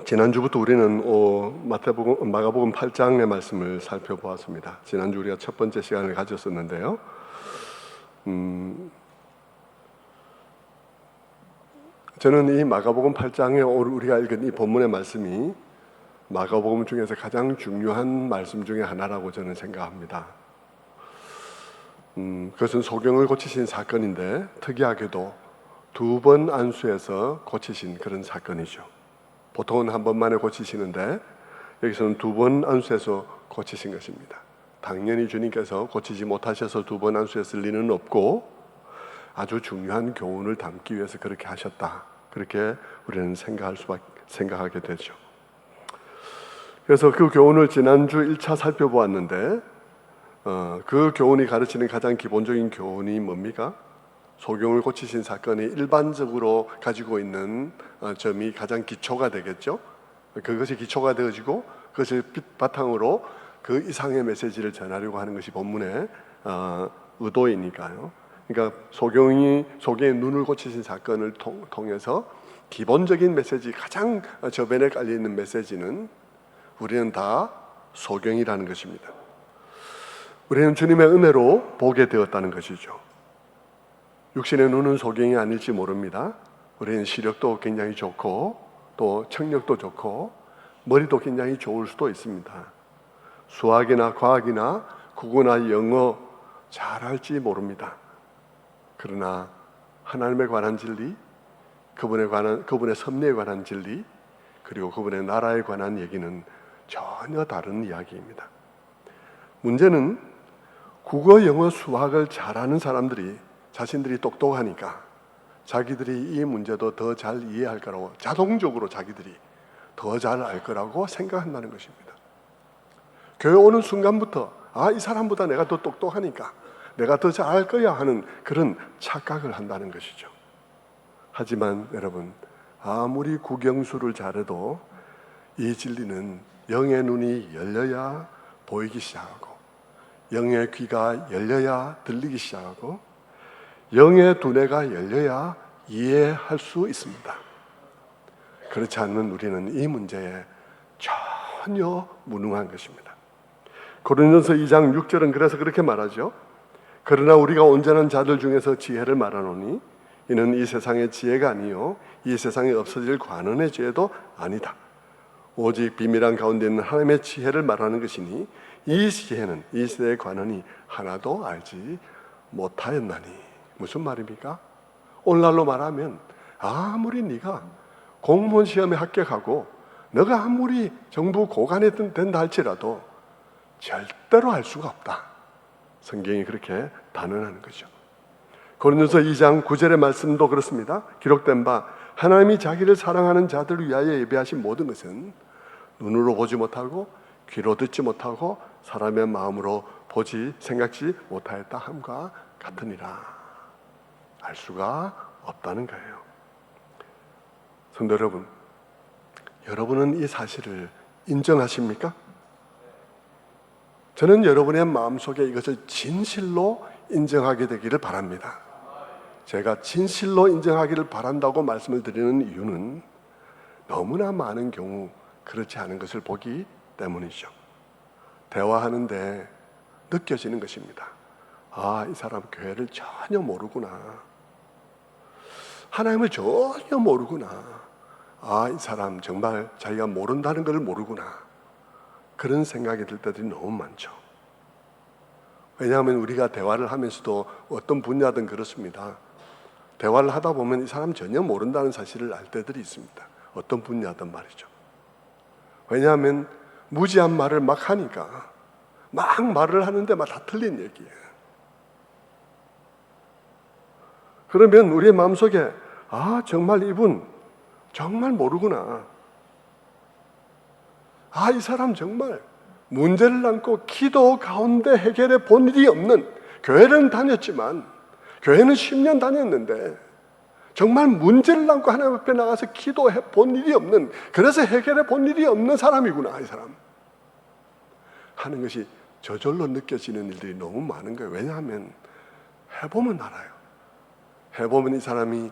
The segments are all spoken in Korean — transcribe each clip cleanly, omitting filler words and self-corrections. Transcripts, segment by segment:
지난주부터 우리는 마가복음 8장의 말씀을 살펴보았습니다. 지난주 우리가 첫 번째 시간을 가졌었는데요. 저는 이 마가복음 8장에 우리가 읽은 이 본문의 말씀이 마가복음 중에서 가장 중요한 말씀 중에 하나라고 저는 생각합니다. 그것은 소경을 고치신 사건인데 특이하게도 두 번 안수해서 고치신 그런 사건이죠. 보통은 한 번만에 고치시는데 여기서는 두 번 안수해서 고치신 것입니다. 당연히 주님께서 고치지 못하셔서 두 번 안수했을 리는 없고 아주 중요한 교훈을 담기 위해서 그렇게 하셨다. 그렇게 우리는 생각하게 되죠. 그래서 그 교훈을 지난주 1차 살펴보았는데 그 교훈이 가르치는 가장 기본적인 교훈이 뭡니까? 소경을 고치신 사건이 일반적으로 가지고 있는 점이 가장 기초가 되겠죠. 그것이 기초가 되어지고 그것을 바탕으로 그 이상의 메시지를 전하려고 하는 것이 본문의 의도이니까요. 그러니까 소경의 눈을 고치신 사건을 통해서 기본적인 메시지, 가장 저변에 깔려있는 메시지는 우리는 다 소경이라는 것입니다. 우리는 주님의 은혜로 보게 되었다는 것이죠. 육신의 눈은 소경이 아닐지 모릅니다. 우리는 시력도 굉장히 좋고 또 청력도 좋고 머리도 굉장히 좋을 수도 있습니다. 수학이나 과학이나 국어나 영어 잘할지 모릅니다. 그러나 하나님에 관한 진리, 그분의 섭리에 관한 진리, 그리고 그분의 나라에 관한 얘기는 전혀 다른 이야기입니다. 문제는 국어, 영어, 수학을 잘하는 사람들이 자신들이 똑똑하니까 자기들이 이 문제도 더 잘 이해할 거라고, 자동적으로 자기들이 더 잘 알 거라고 생각한다는 것입니다. 교회 오는 순간부터 이 사람보다 내가 더 똑똑하니까 내가 더 잘 알 거야 하는 그런 착각을 한다는 것이죠. 하지만 여러분, 아무리 국영수를 잘해도 이 진리는 영의 눈이 열려야 보이기 시작하고 영의 귀가 열려야 들리기 시작하고 영의 두뇌가 열려야 이해할 수 있습니다. 그렇지 않으면 우리는 이 문제에 전혀 무능한 것입니다. 고린도전서 2장 6절은 그래서 그렇게 말하죠. 그러나 우리가 온전한 자들 중에서 지혜를 말하노니 이는 이 세상의 지혜가 아니요 이 세상에 없어질 관원의 지혜도 아니다. 오직 비밀한 가운데 있는 하나님의 지혜를 말하는 것이니 이 지혜는 이 세대의 관원이 하나도 알지 못하였나니. 무슨 말입니까? 오늘날로 말하면 아무리 네가 공무원 시험에 합격하고 너가 아무리 정부 고관에 된다 할지라도 절대로 알 수가 없다. 성경이 그렇게 단언하는 거죠. 고린도서 2장 9절의 말씀도 그렇습니다. 기록된 바 하나님이 자기를 사랑하는 자들을 위하여 예비하신 모든 것은 눈으로 보지 못하고 귀로 듣지 못하고 사람의 마음으로 생각지 못하였다 함과 같으니라. 알 수가 없다는 거예요. 성도 여러분, 여러분은 이 사실을 인정하십니까? 저는 여러분의 마음속에 이것을 진실로 인정하게 되기를 바랍니다. 제가 진실로 인정하기를 바란다고 말씀을 드리는 이유는 너무나 많은 경우 그렇지 않은 것을 보기 때문이죠. 대화하는데 느껴지는 것입니다. 이 사람 교회를 전혀 모르구나. 하나님을 전혀 모르구나. 이 사람 정말 자기가 모른다는 걸 모르구나. 그런 생각이 들 때들이 너무 많죠. 왜냐하면 우리가 대화를 하면서도 어떤 분야든 그렇습니다. 대화를 하다 보면 이 사람 전혀 모른다는 사실을 알 때들이 있습니다. 어떤 분야든 말이죠. 왜냐하면 무지한 말을 막 하니까 막 말을 하는데 막 다 틀린 얘기예요. 그러면 우리의 마음속에 정말 이분 정말 모르구나. 이 사람 정말 문제를 안고 기도 가운데 해결해 본 일이 없는, 교회는 다녔지만 교회는 10년 다녔는데 정말 문제를 안고 하나님 앞에 나가서 기도해 본 일이 없는, 그래서 해결해 본 일이 없는 사람이구나 이 사람 하는 것이 저절로 느껴지는 일들이 너무 많은 거예요. 왜냐하면 해보면 알아요. 해보면 이 사람이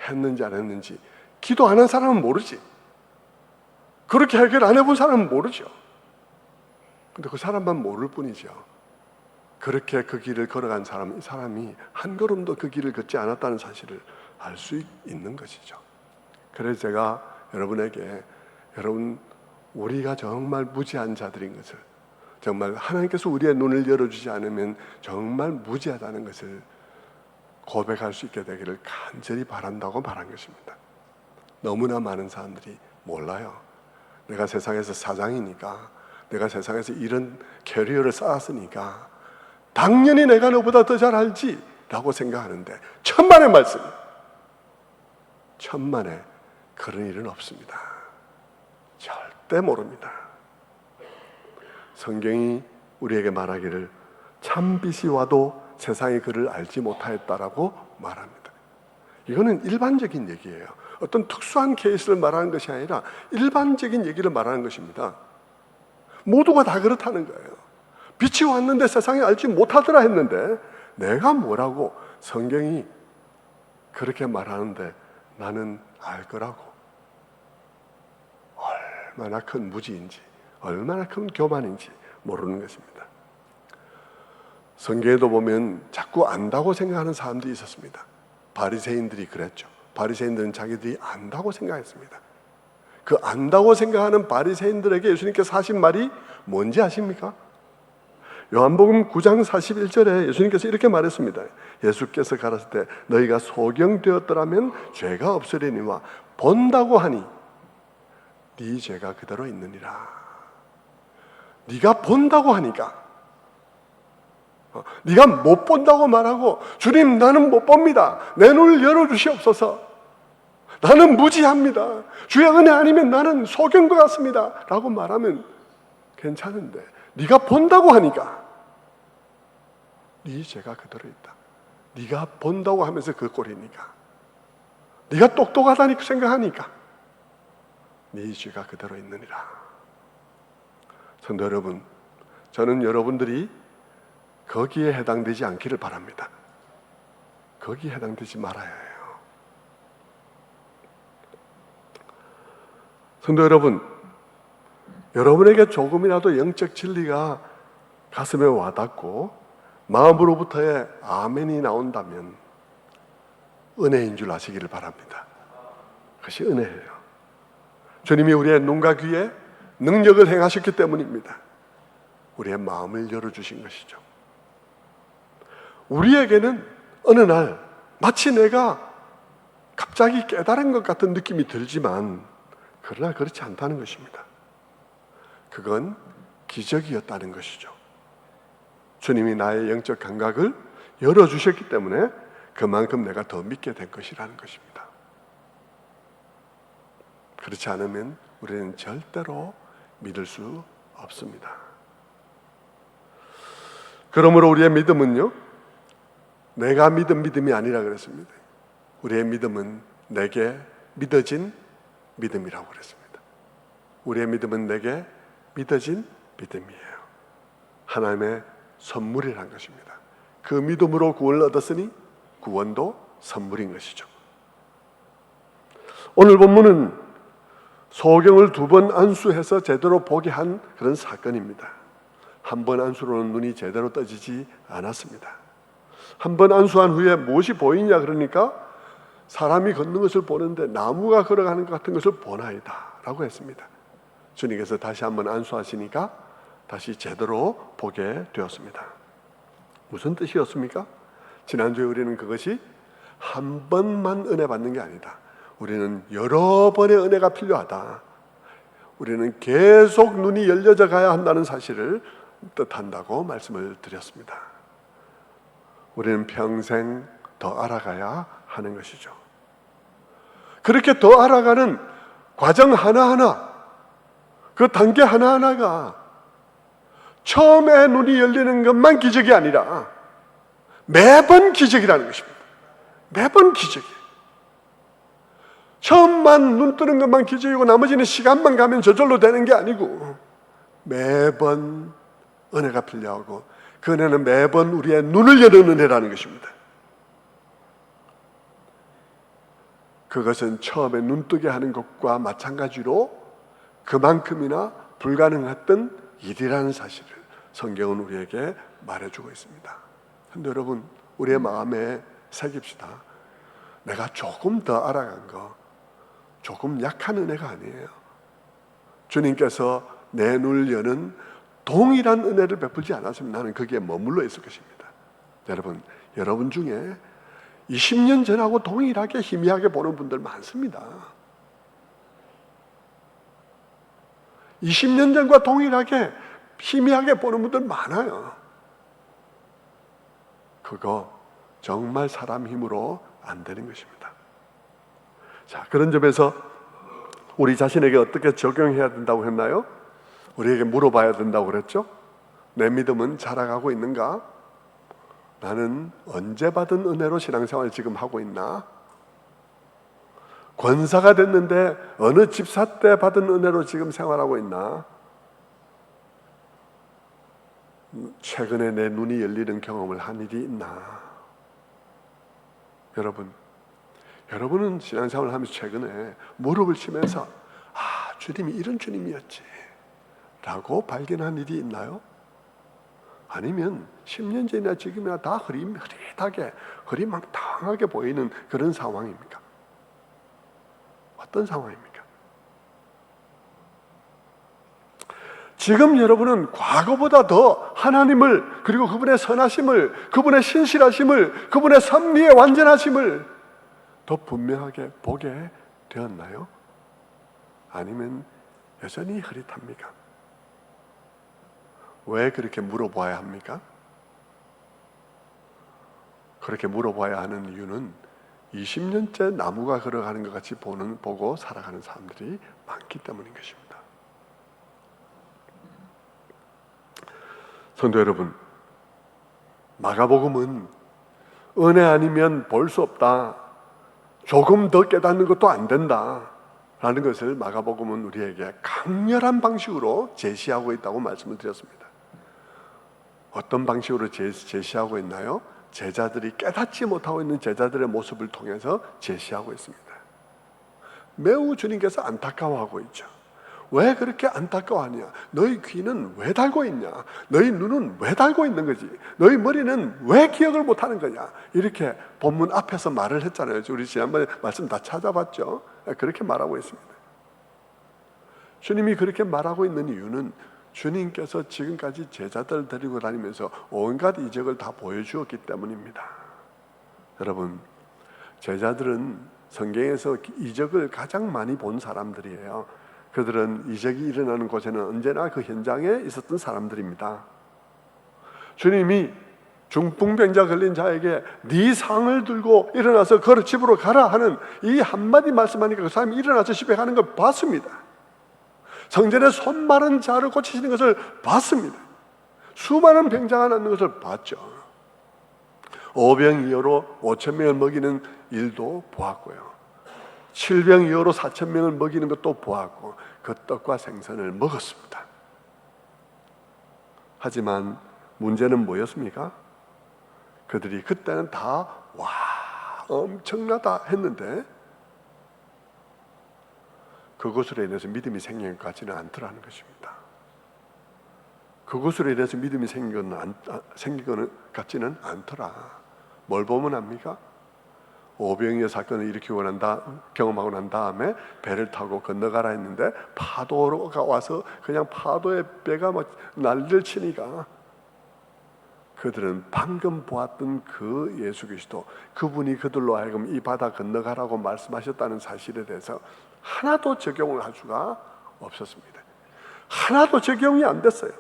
했는지 안 했는지. 기도 안 한 사람은 모르지. 그렇게 해결 안 해본 사람은 모르죠. 근데 그 사람만 모를 뿐이죠. 그렇게 그 길을 걸어간 사람이 한 걸음도 그 길을 걷지 않았다는 사실을 알 수 있는 것이죠. 그래서 제가 여러분에게, 여러분, 우리가 정말 무지한 자들인 것을, 정말 하나님께서 우리의 눈을 열어주지 않으면 정말 무지하다는 것을 고백할 수 있게 되기를 간절히 바란다고 말한 것입니다. 너무나 많은 사람들이 몰라요. 내가 세상에서 사장이니까, 내가 세상에서 이런 캐리어를 쌓았으니까 당연히 내가 너보다 더 잘 알지 라고 생각하는데, 천만의 말씀, 천만에 그런 일은 없습니다. 절대 모릅니다. 성경이 우리에게 말하기를 참빛이 와도 세상이 그를 알지 못하였다라고 말합니다. 이거는 일반적인 얘기예요. 어떤 특수한 케이스를 말하는 것이 아니라 일반적인 얘기를 말하는 것입니다. 모두가 다 그렇다는 거예요. 빛이 왔는데 세상이 알지 못하더라 했는데, 내가 뭐라고 성경이 그렇게 말하는데 나는 알 거라고. 얼마나 큰 무지인지, 얼마나 큰 교만인지 모르는 것입니다. 성경에도 보면 자꾸 안다고 생각하는 사람들이 있었습니다. 바리새인들이 그랬죠. 바리새인들은 자기들이 안다고 생각했습니다. 그 안다고 생각하는 바리새인들에게 예수님께서 하신 말이 뭔지 아십니까? 요한복음 9장 41절에 예수님께서 이렇게 말했습니다. 예수께서 가라사대 때 너희가 소경되었더라면 죄가 없으려니와 본다고 하니 네 죄가 그대로 있느니라. 네가 본다고 하니까, 네가 못 본다고 말하고 주님 나는 못 봅니다, 내 눈을 열어주시옵소서, 나는 무지합니다, 주의 은혜 아니면 나는 소경인 것 같습니다 라고 말하면 괜찮은데, 네가 본다고 하니까 네 죄가 그대로 있다. 네가 본다고 하면서 그 꼴이니까, 네가 똑똑하다니 생각하니까 네 죄가 그대로 있느니라. 성도 여러분, 저는 여러분들이 거기에 해당되지 않기를 바랍니다. 거기에 해당되지 말아야 해요. 성도 여러분, 여러분에게 조금이라도 영적 진리가 가슴에 와닿고 마음으로부터의 아멘이 나온다면 은혜인 줄 아시기를 바랍니다. 그것이 은혜예요. 주님이 우리의 눈과 귀에 능력을 행하셨기 때문입니다. 우리의 마음을 열어주신 것이죠. 우리에게는 어느 날 마치 내가 갑자기 깨달은 것 같은 느낌이 들지만, 그러나 그렇지 않다는 것입니다. 그건 기적이었다는 것이죠. 주님이 나의 영적 감각을 열어주셨기 때문에 그만큼 내가 더 믿게 된 것이라는 것입니다. 그렇지 않으면 우리는 절대로 믿을 수 없습니다. 그러므로 우리의 믿음은요, 내가 믿은 믿음이 아니라 그랬습니다. 우리의 믿음은 내게 믿어진 믿음이라고 그랬습니다. 우리의 믿음은 내게 믿어진 믿음이에요. 하나님의 선물이란 것입니다. 그 믿음으로 구원을 얻었으니 구원도 선물인 것이죠. 오늘 본문은 소경을 2번 안수해서 제대로 보게 한 그런 사건입니다. 한 번 안수로는 눈이 제대로 떠지지 않았습니다. 한 번 안수한 후에 무엇이 보이냐 그러니까 사람이 걷는 것을 보는데 나무가 걸어가는 것 같은 것을 보나이다 라고 했습니다. 주님께서 다시 한번 안수하시니까 다시 제대로 보게 되었습니다. 무슨 뜻이었습니까? 지난주에 우리는 그것이 한 번만 은혜 받는 게 아니다, 우리는 여러 번의 은혜가 필요하다, 우리는 계속 눈이 열려져 가야 한다는 사실을 뜻한다고 말씀을 드렸습니다. 우리는 평생 더 알아가야 하는 것이죠. 그렇게 더 알아가는 과정 하나하나, 그 단계 하나하나가 처음에 눈이 열리는 것만 기적이 아니라 매번 기적이라는 것입니다. 매번 기적이에요. 처음만 눈 뜨는 것만 기적이고 나머지는 시간만 가면 저절로 되는 게 아니고 매번 은혜가 필요하고, 그 은혜는 매번 우리의 눈을 여는 은혜라는 것입니다. 그것은 처음에 눈 뜨게 하는 것과 마찬가지로 그만큼이나 불가능했던 일이라는 사실을 성경은 우리에게 말해주고 있습니다. 그런데 여러분, 우리의 마음에 새깁시다. 내가 조금 더 알아간 거, 조금 약한 은혜가 아니에요. 주님께서 내 눈을 여는 동일한 은혜를 베풀지 않았으면 나는 거기에 머물러 있을 것입니다. 여러분 중에 20년 전하고 동일하게 희미하게 보는 분들 많습니다. 20년 전과 동일하게 희미하게 보는 분들 많아요. 그거 정말 사람 힘으로 안 되는 것입니다. 자, 그런 점에서 우리 자신에게 어떻게 적용해야 된다고 했나요? 우리에게 물어봐야 된다고 그랬죠? 내 믿음은 자라가고 있는가? 나는 언제 받은 은혜로 신앙생활을 지금 하고 있나? 권사가 됐는데 어느 집사 때 받은 은혜로 지금 생활하고 있나? 최근에 내 눈이 열리는 경험을 한 일이 있나? 여러분은 신앙생활을 하면서 최근에 무릎을 치면서 주님이 이런 주님이었지 라고 발견한 일이 있나요? 아니면 10년 전이나 지금이나 다 흐릿하게 흐리망탕하게 보이는 그런 상황입니까? 어떤 상황입니까? 지금 여러분은 과거보다 더 하나님을, 그리고 그분의 선하심을, 그분의 신실하심을, 그분의 섭리의 완전하심을 더 분명하게 보게 되었나요? 아니면 여전히 흐릿합니까? 왜 그렇게 물어봐야 합니까? 그렇게 물어봐야 하는 이유는 20년째 나무가 걸어가는 것 같이 보고 살아가는 사람들이 많기 때문인 것입니다. 성도 여러분, 마가복음은 은혜 아니면 볼 수 없다, 조금 더 깨닫는 것도 안 된다 라는 것을 마가복음은 우리에게 강렬한 방식으로 제시하고 있다고 말씀을 드렸습니다. 어떤 방식으로 제시하고 있나요? 제자들이 깨닫지 못하고 있는 제자들의 모습을 통해서 제시하고 있습니다. 매우 주님께서 안타까워하고 있죠. 왜 그렇게 안타까워하냐? 너희 귀는 왜 닳고 있냐? 너희 눈은 왜 닳고 있는 거지? 너희 머리는 왜 기억을 못하는 거냐? 이렇게 본문 앞에서 말을 했잖아요. 우리 지난번에 말씀 다 찾아봤죠. 그렇게 말하고 있습니다. 주님이 그렇게 말하고 있는 이유는 주님께서 지금까지 제자들을 데리고 다니면서 온갖 이적을 다 보여주었기 때문입니다. 여러분, 제자들은 성경에서 이적을 가장 많이 본 사람들이에요. 그들은 이적이 일어나는 곳에는 언제나 그 현장에 있었던 사람들입니다. 주님이 중풍병자 걸린 자에게 네 상을 들고 일어나서 걸어 집으로 가라 하는 이 한마디 말씀하니까 그 사람이 일어나서 집에 가는 걸 봤습니다. 성전에 손 마른 자를 고치시는 것을 봤습니다. 수많은 병자가 낫는 것을 봤죠. 오병이어로 5,000명을 먹이는 일도 보았고요. 7병이어로 4,000명을 먹이는 것도 보았고 그 떡과 생선을 먹었습니다. 하지만 문제는 뭐였습니까? 그들이 그때는 다 와 엄청나다 했는데 그것으로 인해서 믿음이 생긴 것 같지는 않더라는 것입니다. 그것으로 인해서 믿음이 생긴 것 같지는 않더라. 뭘 보면 압니까? 오병이어 사건을 일으키고 경험하고 난 다음에 배를 타고 건너가라 했는데 파도가 와서 그냥 파도에 배가 막 난리를 치니까 그들은 방금 보았던 그 예수 그리스도, 그분이 그들로 하여금 이 바다 건너가라고 말씀하셨다는 사실에 대해서 하나도 적용을 할 수가 없었습니다. 하나도 적용이 안 됐어요.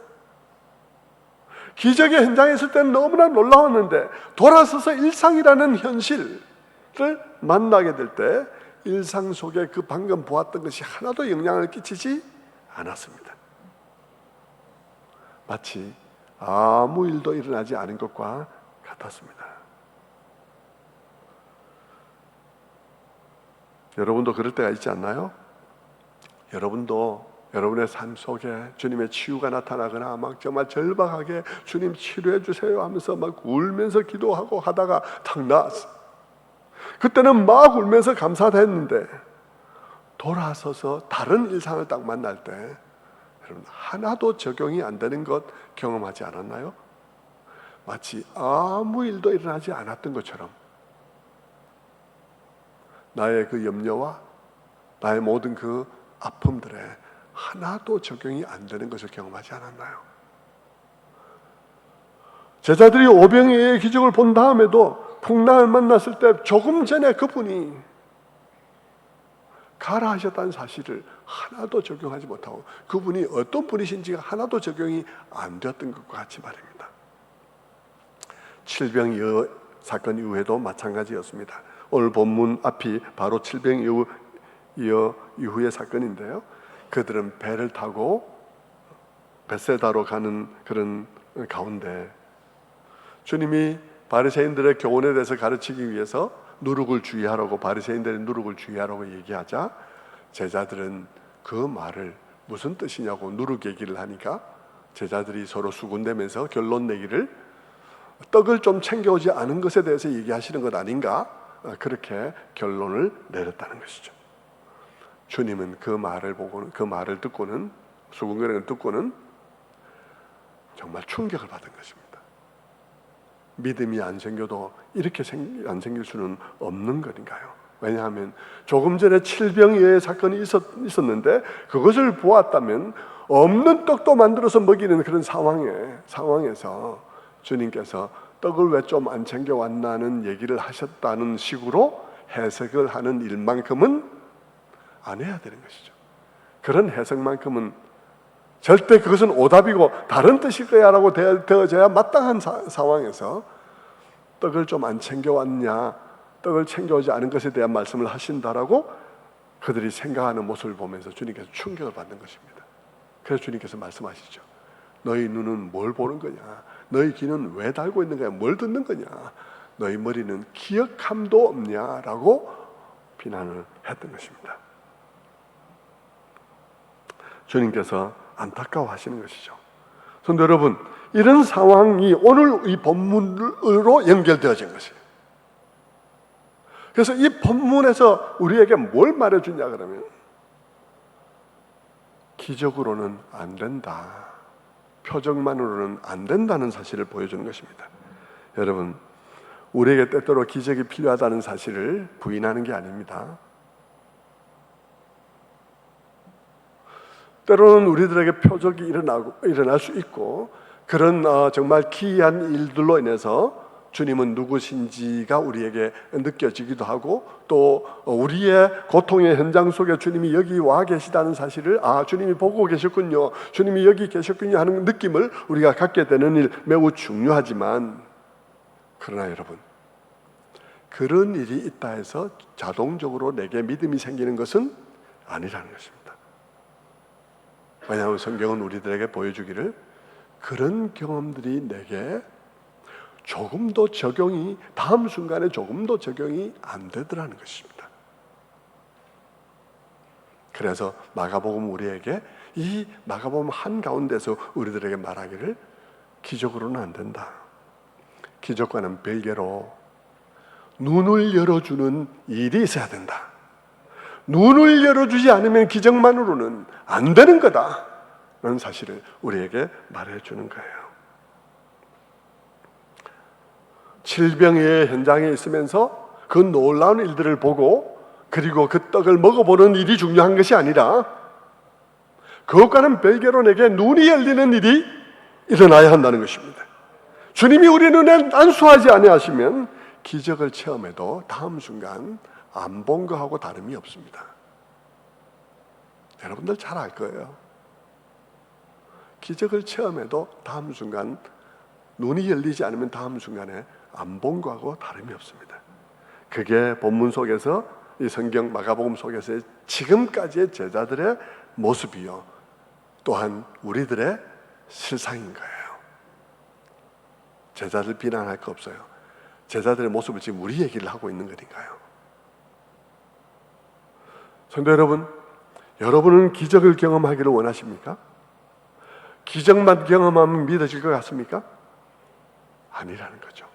기적의 현장에 있을 때는 너무나 놀라웠는데 돌아서서 일상이라는 현실을 만나게 될 때 일상 속에 그 방금 보았던 것이 하나도 영향을 끼치지 않았습니다. 마치 아무 일도 일어나지 않은 것과 같았습니다. 여러분도 그럴 때가 있지 않나요? 여러분도 여러분의 삶 속에 주님의 치유가 나타나거나 막 정말 절박하게 주님 치료해 주세요 하면서 막 울면서 기도하고 하다가 탁 나았어요. 그때는 막 울면서 감사했는데 돌아서서 다른 일상을 딱 만날 때 여러분 하나도 적용이 안 되는 것 경험하지 않았나요? 마치 아무 일도 일어나지 않았던 것처럼 나의 그 염려와 나의 모든 그 아픔들에 하나도 적용이 안 되는 것을 경험하지 않았나요? 제자들이 오병이어의 기적을 본 다음에도 풍랑을 만났을 때 조금 전에 그분이 가라 하셨다는 사실을 하나도 적용하지 못하고 그분이 어떤 분이신지가 하나도 적용이 안 되었던 것과 같이 말입니다. 칠병이어 사건 이후에도 마찬가지였습니다. 오늘 본문 앞이 바로 칠병이어 이후의 사건인데요. 그들은 배를 타고 벳세다로 가는 그런 가운데 주님이 바리새인들의 교훈에 대해서 가르치기 위해서 누룩을 주의하라고 바리새인들의 누룩을 주의하라고 얘기하자 제자들은 그 말을 무슨 뜻이냐고 누룩 얘기를 하니까 제자들이 서로 수군대면서 결론 내기를 떡을 좀 챙겨오지 않은 것에 대해서 얘기하시는 것 아닌가 그렇게 결론을 내렸다는 것이죠. 주님은 그 말을 보고는 그 말을 듣고는 수군거리를 듣고는 정말 충격을 받은 것입니다. 믿음이 안 생겨도 이렇게 안 생길 수는 없는 것인가요? 왜냐하면 조금 전에 칠병이어의 사건이 있었는데 그것을 보았다면 없는 떡도 만들어서 먹이는 그런 상황에서 주님께서 떡을 왜 좀 안 챙겨왔나는 얘기를 하셨다는 식으로 해석을 하는 일만큼은 안 해야 되는 것이죠. 그런 해석만큼은 절대 그것은 오답이고 다른 뜻일 거야 라고 되어져야 마땅한 상황에서 떡을 좀 안 챙겨왔냐, 떡을 챙겨오지 않은 것에 대한 말씀을 하신다라고 그들이 생각하는 모습을 보면서 주님께서 충격을 받는 것입니다. 그래서 주님께서 말씀하시죠. 너희 눈은 뭘 보는 거냐, 너희 귀는 왜 달고 있는 거냐, 뭘 듣는 거냐, 너희 머리는 기억함도 없냐라고 비난을 했던 것입니다. 주님께서 안타까워하시는 것이죠. 그런데 여러분, 이런 상황이 오늘 이 본문으로 연결되어진 것이에요. 그래서 이 본문에서 우리에게 뭘 말해주냐 그러면 기적으로는 안 된다, 표적만으로는 안 된다는 사실을 보여주는 것입니다. 여러분, 우리에게 때때로 기적이 필요하다는 사실을 부인하는 게 아닙니다. 때로는 우리들에게 표적이 일어날 수 있고 그런 정말 기이한 일들로 인해서 주님은 누구신지가 우리에게 느껴지기도 하고 또 우리의 고통의 현장 속에 주님이 여기 와 계시다는 사실을 주님이 보고 계셨군요, 주님이 여기 계셨군요 하는 느낌을 우리가 갖게 되는 일 매우 중요하지만 그러나 여러분, 그런 일이 있다 해서 자동적으로 내게 믿음이 생기는 것은 아니라는 것입니다. 왜냐하면 성경은 우리들에게 보여주기를 그런 경험들이 내게 조금도 적용이 다음 순간에 조금도 적용이 안 되더라는 것입니다. 그래서 마가복음 우리에게 이 마가복음 한가운데서 우리들에게 말하기를 기적으로는 안 된다, 기적과는 별개로 눈을 열어주는 일이 있어야 된다, 눈을 열어주지 않으면 기적만으로는 안 되는 거다 라는 사실을 우리에게 말해주는 거예요. 칠병의 현장에 있으면서 그 놀라운 일들을 보고 그리고 그 떡을 먹어보는 일이 중요한 것이 아니라 그것과는 별개로 내게 눈이 열리는 일이 일어나야 한다는 것입니다. 주님이 우리 눈에 안수하지 아니하시면 기적을 체험해도 다음 순간 안 본 거하고 다름이 없습니다. 여러분들 잘 알 거예요. 기적을 체험해도 다음 순간 눈이 열리지 않으면 다음 순간에 안 본 거하고 다름이 없습니다. 그게 본문 속에서 이 성경 마가복음 속에서의 지금까지의 제자들의 모습이요, 또한 우리들의 실상인 거예요. 제자들 비난할 거 없어요. 제자들의 모습을 지금 우리 얘기를 하고 있는 거니까요. 성도 여러분, 여러분은 기적을 경험하기를 원하십니까? 기적만 경험하면 믿어질 것 같습니까? 아니라는 거죠.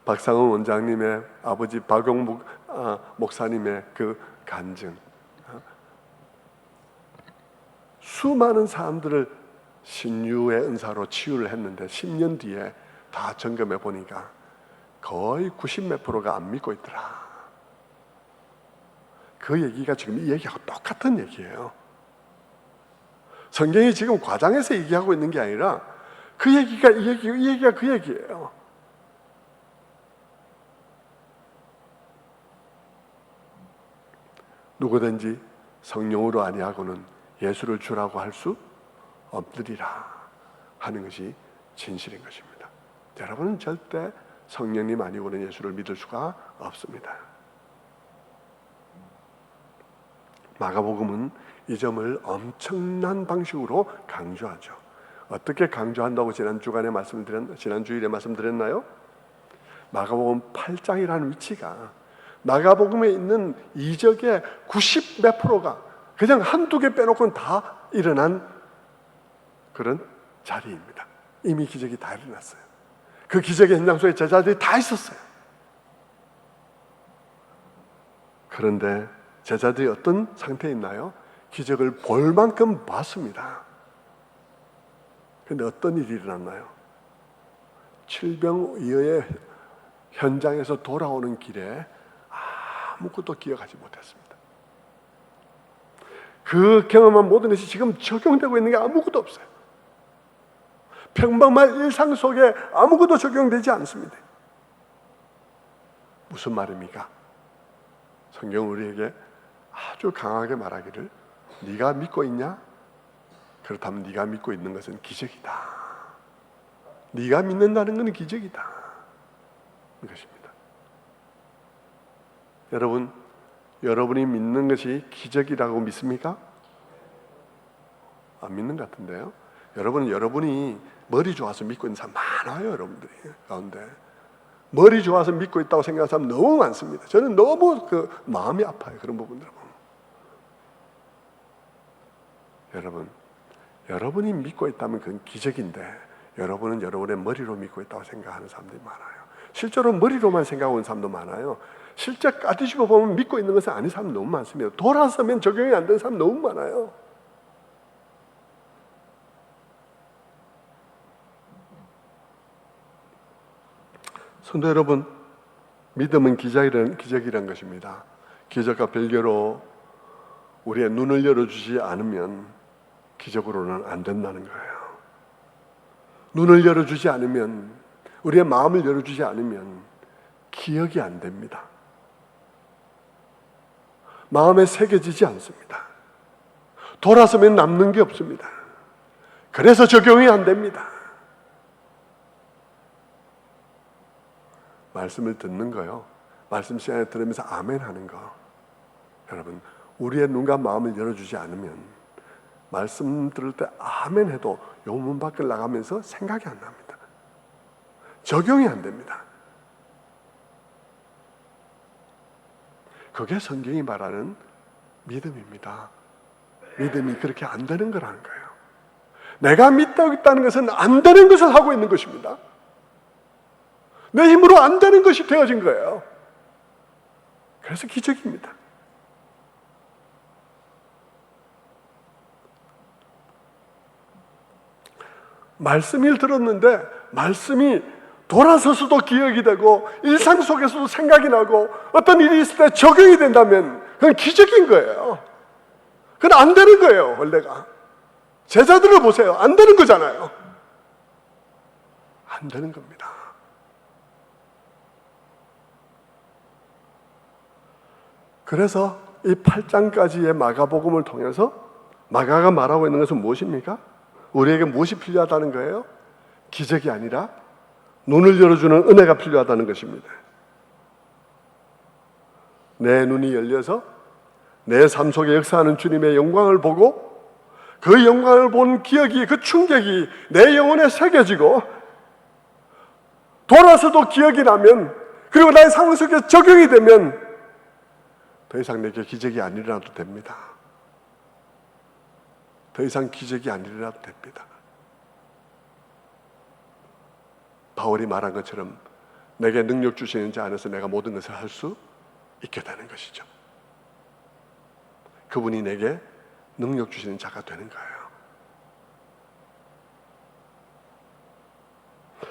박상훈 원장님의 아버지 박용묵 목사님의 그 간증, 수많은 사람들을 신유의 은사로 치유를 했는데 10년 뒤에 다 점검해 보니까 거의 90몇 프로가 안 믿고 있더라. 그 얘기가 지금 이 얘기하고 똑같은 얘기예요. 성경이 지금 과장해서 얘기하고 있는 게 아니라 그 얘기가 이 얘기가 그 얘기예요. 누구든지 성령으로 아니하고는 예수를 주라고 할 수 없으리라 하는 것이 진실인 것입니다. 여러분은 절대 성령님 아니고는 예수를 믿을 수가 없습니다. 마가복음은 이 점을 엄청난 방식으로 강조하죠. 어떻게 강조한다고 지난 주일에 말씀드렸나요? 마가복음 8장이라는 위치가 마가복음에 있는 이적의 90 몇 프로가 그냥 한두 개 빼놓고는 다 일어난 그런 자리입니다. 이미 기적이 다 일어났어요. 그 기적의 현장 속에 제자들이 다 있었어요. 그런데 제자들이 어떤 상태에 있나요? 기적을 볼 만큼 봤습니다. 그런데 어떤 일이 일어났나요? 칠병의의 현장에서 돌아오는 길에 아무것도 기억하지 못했습니다. 그 경험한 모든 것이 지금 적용되고 있는 게 아무것도 없어요. 평범한 일상 속에 아무것도 적용되지 않습니다. 무슨 말입니까? 성경은 우리에게 아주 강하게 말하기를 네가 믿고 있냐? 그렇다면 네가 믿고 있는 것은 기적이다. 네가 믿는다는 것은 기적이다. 이것입니다. 여러분이 믿는 것이 기적이라고 믿습니까? 안 믿는 것 같은데요. 여러분이 머리 좋아서 믿고 있는 사람 많아요. 여러분들이 가운데 머리 좋아서 믿고 있다고 생각하는 사람 너무 많습니다. 저는 너무 마음이 아파요. 그런 부분들을 보면. 여러분이 믿고 있다면 그건 기적인데 여러분은 여러분의 머리로 믿고 있다고 생각하는 사람들이 많아요. 실제로 머리로만 생각하는 사람도 많아요. 실제 까뒤집어 보면 믿고 있는 것은 아닌 사람 너무 많습니다. 돌아서면 적용이 안 되는 사람 너무 많아요. 성도 여러분, 믿음은 기적이란 것입니다. 기적과 별개로 우리의 눈을 열어주지 않으면 기적으로는 안 된다는 거예요. 눈을 열어주지 않으면, 우리의 마음을 열어주지 않으면 기억이 안 됩니다. 마음에 새겨지지 않습니다. 돌아서면 남는 게 없습니다. 그래서 적용이 안 됩니다. 말씀을 듣는 거요, 말씀 시간에 들으면서 아멘 하는 거, 여러분, 우리의 눈과 마음을 열어주지 않으면 말씀 들을 때 아멘 해도 요 문 밖을 나가면서 생각이 안 납니다. 적용이 안 됩니다. 그게 성경이 말하는 믿음입니다. 믿음이 그렇게 안 되는 거라는 거예요. 내가 믿고 있다는 것은 안 되는 것을 하고 있는 것입니다. 내 힘으로 안 되는 것이 되어진 거예요. 그래서 기적입니다. 말씀을 들었는데 말씀이 돌아서서도 기억이 되고 일상 속에서도 생각이 나고 어떤 일이 있을 때 적용이 된다면 그건 기적인 거예요. 그건 안 되는 거예요. 원래가 제자들을 보세요. 안 되는 거잖아요. 안 되는 겁니다. 그래서 이 8장까지의 마가복음을 통해서 마가가 말하고 있는 것은 무엇입니까? 우리에게 무엇이 필요하다는 거예요? 기적이 아니라 눈을 열어주는 은혜가 필요하다는 것입니다. 내 눈이 열려서 내 삶 속에 역사하는 주님의 영광을 보고 그 영광을 본 기억이, 그 충격이 내 영혼에 새겨지고 돌아서도 기억이 나면, 그리고 나의 상황 속에 적용이 되면 더 이상 내게 기적이 안 일어나도 됩니다. 더 이상 기적이 안 일어나도 됩니다. 바울이 말한 것처럼 내게 능력 주시는 자 안에서 내가 모든 것을 할 수 있게 되는 것이죠. 그분이 내게 능력 주시는 자가 되는 거예요.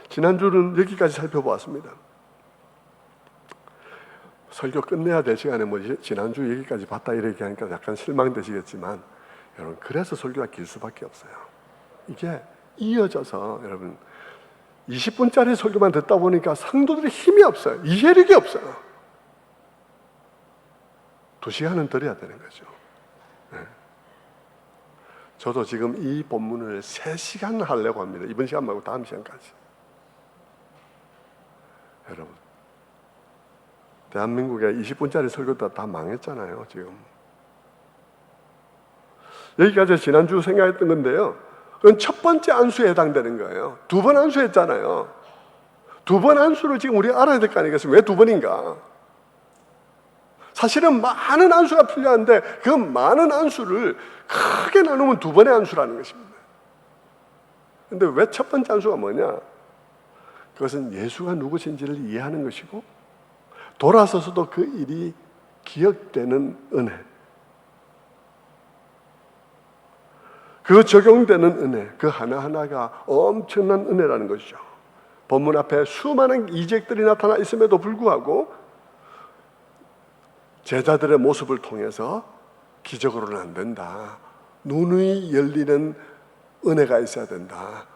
지난주는 여기까지 살펴보았습니다. 설교 끝내야 될 시간에 지난주 여기까지 봤다 이렇게 하니까 약간 실망되시겠지만, 여러분, 그래서 설교가 길 수밖에 없어요. 이게 이어져서 여러분 20분짜리 설교만 듣다 보니까 성도들이 힘이 없어요. 이해력이 없어요. 2시간은 들어야 되는 거죠. 네. 저도 지금 이 본문을 3시간 하려고 합니다. 이번 시간 말고 다음 시간까지. 여러분, 대한민국에 20분짜리 설교도 다 망했잖아요, 지금. 여기까지 지난주 생각했던 건데요, 그건 첫 번째 안수에 해당되는 거예요. 2번 안수했잖아요. 2번 안수를 지금 우리가 알아야 될 거 아니겠습니까? 왜 2번인가? 사실은 많은 안수가 필요한데 그 많은 안수를 크게 나누면 2번의 안수라는 것입니다. 그런데 왜 첫 번째 안수가 뭐냐? 그것은 예수가 누구신지를 이해하는 것이고, 돌아서서도 그 일이 기억되는 은혜, 그 적용되는 은혜, 그 하나하나가 엄청난 은혜라는 것이죠. 본문 앞에 수많은 이적들이 나타나 있음에도 불구하고 제자들의 모습을 통해서 기적으로는 안 된다, 눈이 열리는 은혜가 있어야 된다,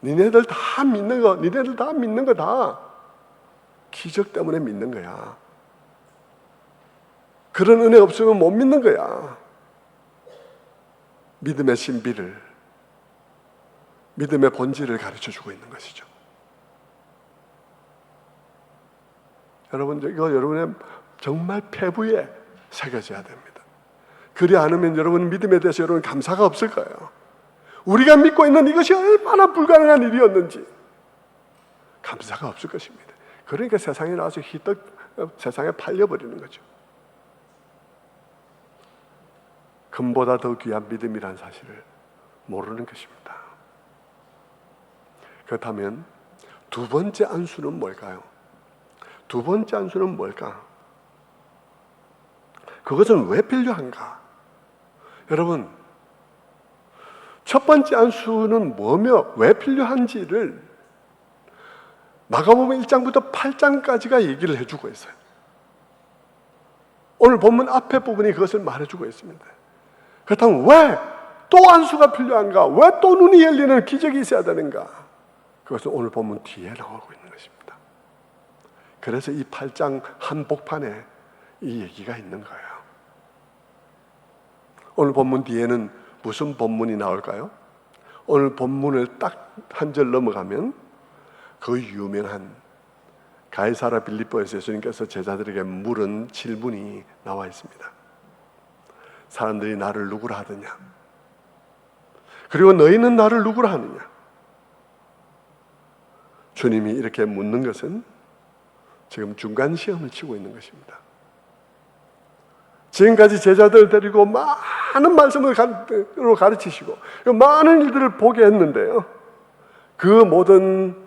니네들 다 믿는 거 다 기적 때문에 믿는 거야. 그런 은혜 없으면 못 믿는 거야. 믿음의 신비를, 믿음의 본질을 가르쳐주고 있는 것이죠. 여러분, 이거 여러분의 정말 폐부에 새겨져야 됩니다. 그리 않으면 여러분 믿음에 대해서 여러분 감사가 없을 거예요. 우리가 믿고 있는 이것이 얼마나 불가능한 일이었는지 감사가 없을 것입니다. 그러니까 세상에 나와서 세상에 팔려버리는 거죠. 금보다 더 귀한 믿음이라는 사실을 모르는 것입니다. 그렇다면 2번째 안수는 뭘까요? 2번째 안수는 뭘까? 그것은 왜 필요한가? 여러분, 첫 번째 안수는 뭐며 왜 필요한지를 마가복음 1장부터 8장까지가 얘기를 해주고 있어요. 오늘 본문 앞에 부분이 그것을 말해주고 있습니다. 그렇다면 왜 또 안수가 필요한가? 왜 또 눈이 열리는 기적이 있어야 되는가? 그것은 오늘 본문 뒤에 나오고 있는 것입니다. 그래서 이 8장 한복판에 이 얘기가 있는 거예요. 오늘 본문 뒤에는 무슨 본문이 나올까요? 오늘 본문을 딱 한 절 넘어가면 그 유명한 가이사랴 빌립보에서 예수님께서 제자들에게 물은 질문이 나와 있습니다. 사람들이 나를 누구라 하느냐? 그리고 너희는 나를 누구라 하느냐? 주님이 이렇게 묻는 것은 지금 중간 시험을 치고 있는 것입니다. 지금까지 제자들을 데리고 많은 말씀을 가르치시고 많은 일들을 보게 했는데요, 그 모든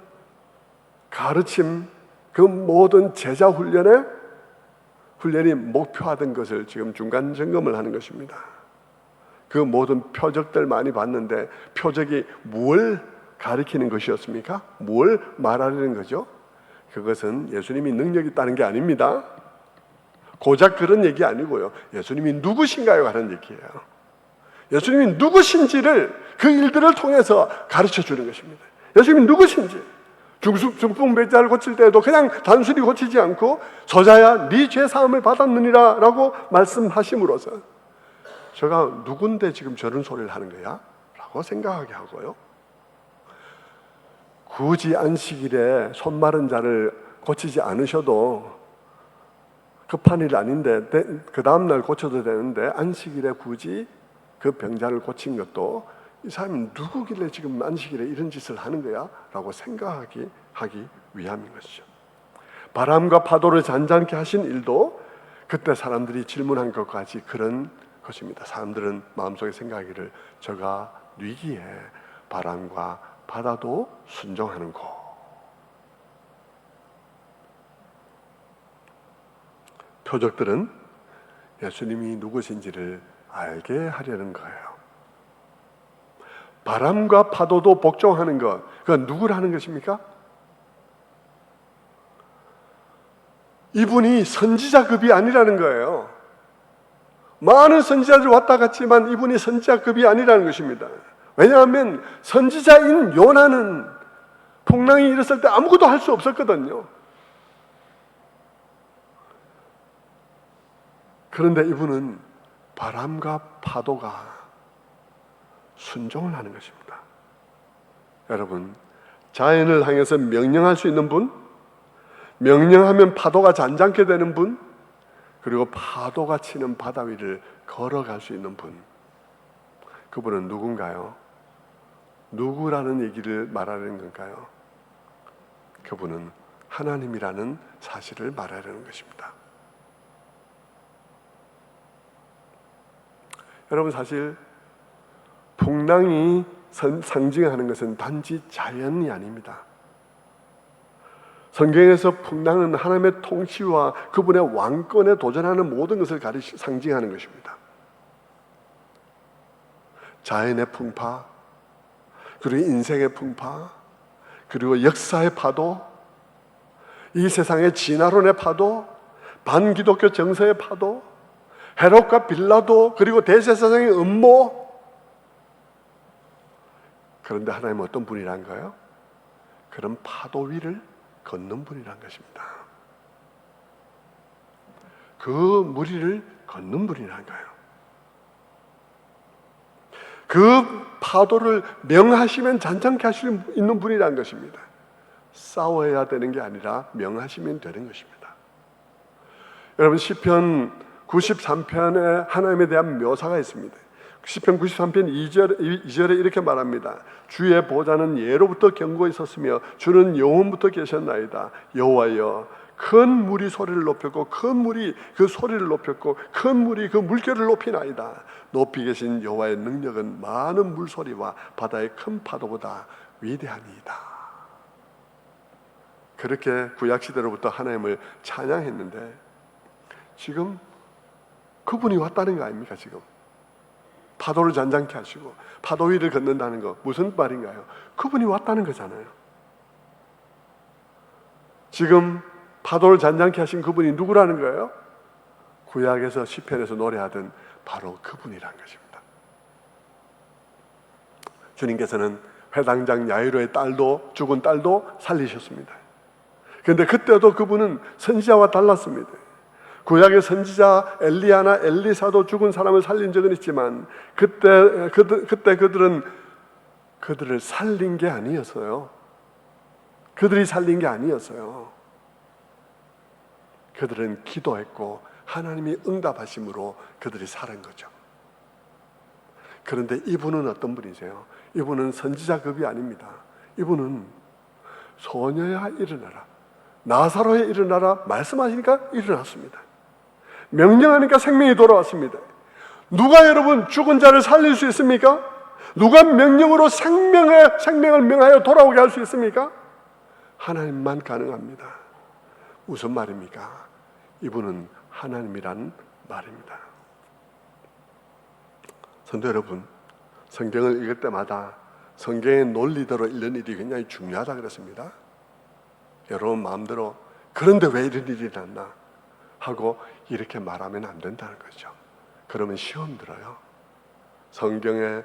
가르침, 그 모든 제자 훈련이 목표하던 것을 지금 중간 점검을 하는 것입니다. 그 모든 표적들 많이 봤는데 표적이 뭘 가리키는 것이었습니까? 뭘 말하려는 거죠? 그것은 예수님이 능력이 있다는 게 아닙니다. 고작 그런 얘기 아니고요, 예수님이 누구신가요? 하는 얘기예요. 예수님이 누구신지를 그 일들을 통해서 가르쳐 주는 것입니다. 예수님이 누구신지, 중풍병자를 고칠 때에도 그냥 단순히 고치지 않고 저자야 네 죄 사함을 받았느니라 라고 말씀하심으로써 제가 누군데 지금 저런 소리를 하는 거야? 라고 생각하게 하고요, 굳이 안식일에 손 마른 자를 고치지 않으셔도 급한 일 아닌데 그 다음날 고쳐도 되는데 안식일에 굳이 그 병자를 고친 것도 이 사람이 누구길래 지금 안식일에 이런 짓을 하는 거야? 라고 생각하기 위함인 것이죠. 바람과 파도를 잔잔케 하신 일도 그때 사람들이 질문한 것까지 그런 것입니다. 사람들은 마음속에 생각하기를 저가 뉘기에 바람과 바다도 순종하는 거. 표적들은 예수님이 누구신지를 알게 하려는 거예요. 바람과 파도도 복종하는 것, 그건 누구라는 것입니까? 이분이 선지자급이 아니라는 거예요. 많은 선지자들이 왔다 갔지만 이분이 선지자급이 아니라는 것입니다. 왜냐하면 선지자인 요나는 풍랑이 일었을 때 아무것도 할 수 없었거든요. 그런데 이분은 바람과 파도가 순종을 하는 것입니다. 여러분, 자연을 향해서 명령할 수 있는 분, 명령하면 파도가 잔잔케 되는 분, 그리고 파도가 치는 바다 위를 걸어갈 수 있는 분, 그분은 누군가요? 누구라는 얘기를 말하는 건가요? 그분은 하나님이라는 사실을 말하려는 것입니다. 여러분, 사실 풍랑이 상징하는 것은 단지 자연이 아닙니다. 성경에서 풍랑은 하나님의 통치와 그분의 왕권에 도전하는 모든 것을 상징하는 것입니다. 자연의 풍파, 그리고 인생의 풍파, 그리고 역사의 파도, 이 세상의 진화론의 파도, 반기독교 정서의 파도, 헤롯과 빌라도, 그리고 대제사장의 음모. 그런데 하나님은 어떤 분이란가요? 그런 파도 위를 걷는 분이란 것입니다. 그 무리를 걷는 분이란 거예요. 그 파도를 명하시면 잔잔케 할 수 있는 분이란 것입니다. 싸워야 되는 게 아니라 명하시면 되는 것입니다. 여러분, 시편 93편에 하나님에 대한 묘사가 있습니다. 시편 93편 2절에 이렇게 말합니다. 주의 보좌는 예로부터 경고에 있었으며 주는 영원부터 계셨나이다. 여호와여, 큰 물이 소리를 높였고 큰 물이 그 소리를 높였고 큰 물이 그 물결을 높이나이다. 높이 계신 여호와의 능력은 많은 물소리와 바다의 큰 파도보다 위대하니이다. 그렇게 구약시대로부터 하나님을 찬양했는데 지금 그분이 왔다는 거 아닙니까? 지금 파도를 잔잔케 하시고 파도 위를 걷는다는 거 무슨 말인가요? 그분이 왔다는 거잖아요. 지금 파도를 잔잔케 하신 그분이 누구라는 거예요? 구약에서 시편에서 노래하던 바로 그분이란 것입니다. 주님께서는 회당장 야이로의 딸도, 죽은 딸도 살리셨습니다. 그런데 그때도 그분은 선지자와 달랐습니다. 구약의 선지자 엘리야나 엘리사도 죽은 사람을 살린 적은 있지만 그때 그들은 그들을 살린 게 아니었어요. 그들이 살린 게 아니었어요. 그들은 기도했고 하나님이 응답하심으로 그들이 살은 거죠. 그런데 이분은 어떤 분이세요? 이분은 선지자급이 아닙니다. 이분은 소녀야 일어나라, 나사로야 일어나라 말씀하시니까 일어났습니다. 명령하니까 생명이 돌아왔습니다. 누가 여러분 죽은 자를 살릴 수 있습니까? 누가 명령으로 생명을 명하여 돌아오게 할 수 있습니까? 하나님만 가능합니다. 무슨 말입니까? 이분은 하나님이란 말입니다. 성도 여러분, 성경을 읽을 때마다 성경의 논리대로 읽는 일이 굉장히 중요하다 그랬습니다. 여러분 마음대로 그런데 왜 이런 일이 났나 하고 이렇게 말하면 안 된다는 거죠. 그러면 시험 들어요. 성경의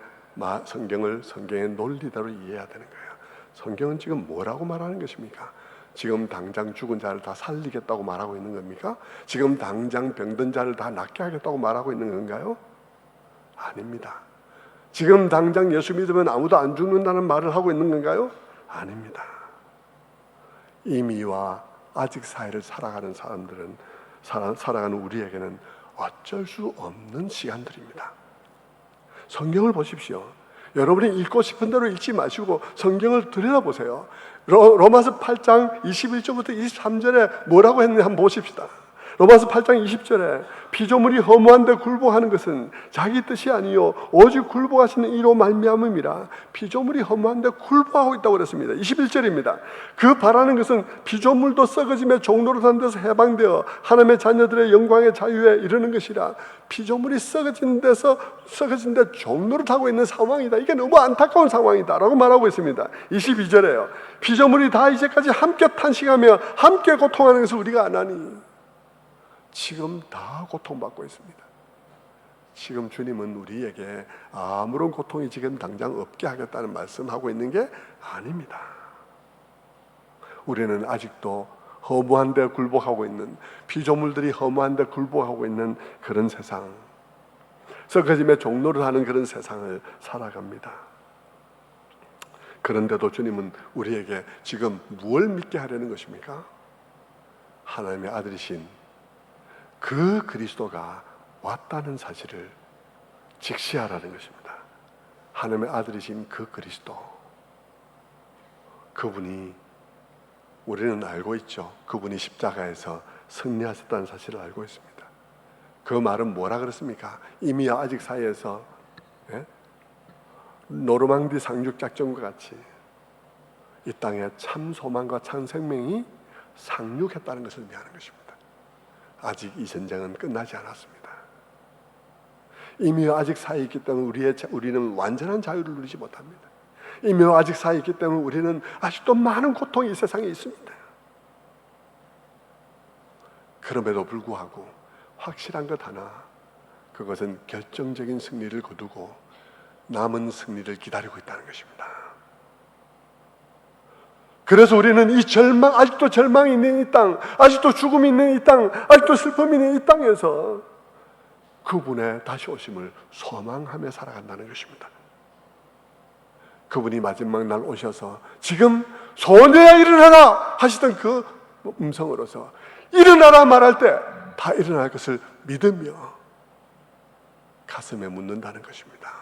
논리대로 이해해야 되는 거예요. 성경은 지금 뭐라고 말하는 것입니까? 지금 당장 죽은 자를 다 살리겠다고 말하고 있는 겁니까? 지금 당장 병든 자를 다 낫게 하겠다고 말하고 있는 건가요? 아닙니다. 지금 당장 예수 믿으면 아무도 안 죽는다는 말을 하고 있는 건가요? 아닙니다. 이미와 아직 사회를 살아가는 사람들은, 살아가는 우리에게는 어쩔 수 없는 시간들입니다. 성경을 보십시오. 여러분이 읽고 싶은 대로 읽지 마시고 성경을 들여다보세요. 로마서 8장 21절부터 23절에 뭐라고 했는지 한번 보십시다. 로마서 8장 20절에 피조물이 허무한데 굴복하는 것은 자기 뜻이 아니요 오직 굴복하시는 이로 말미암음이라. 피조물이 허무한데 굴복하고 있다고 그랬습니다. 21절입니다. 그 바라는 것은 피조물도 썩어짐에 종노릇한 데서 해방되어 하나님의 자녀들의 영광의 자유에 이르는 것이라. 피조물이 썩어진 데 종노릇하고 있는 상황이다. 이게 너무 안타까운 상황이다 라고 말하고 있습니다. 22절에요. 피조물이 다 이제까지 함께 탄식하며 함께 고통하는 것을 우리가 안 하니. 지금 다 고통받고 있습니다. 지금 주님은 우리에게 아무런 고통이 지금 당장 없게 하겠다는 말씀하고 있는 게 아닙니다. 우리는 아직도 허무한 데 굴복하고 있는, 피조물들이 허무한 데 굴복하고 있는 그런 세상, 썩어짐의 종로를 하는 그런 세상을 살아갑니다. 그런데도 주님은 우리에게 지금 무엇을 믿게 하려는 것입니까? 하나님의 아들이신 그 그리스도가 왔다는 사실을 직시하라는 것입니다. 하나님의 아들이신 그 그리스도, 그분이, 우리는 알고 있죠. 그분이 십자가에서 승리하셨다는 사실을 알고 있습니다. 그 말은 뭐라 그랬습니까? 이미와 아직 사이에서 노르망디 상륙작전과 같이 이 땅에 참 소망과 참 생명이 상륙했다는 것을 의미하는 것입니다. 아직 이 전쟁은 끝나지 않았습니다. 이미와 아직 사이에 있기 때문에 우리는 완전한 자유를 누리지 못합니다. 이미와 아직 사이에 있기 때문에 우리는 아직도 많은 고통이 이 세상에 있습니다. 그럼에도 불구하고 확실한 것 하나, 그것은 결정적인 승리를 거두고 남은 승리를 기다리고 있다는 것입니다. 그래서 우리는 이 절망, 아직도 절망이 있는 이 땅, 아직도 죽음이 있는 이 땅, 아직도 슬픔이 있는 이 땅에서 그분의 다시 오심을 소망하며 살아간다는 것입니다. 그분이 마지막 날 오셔서 지금 소녀야 일어나라 하시던 그 음성으로서 일어나라 말할 때 다 일어날 것을 믿으며 가슴에 묻는다는 것입니다.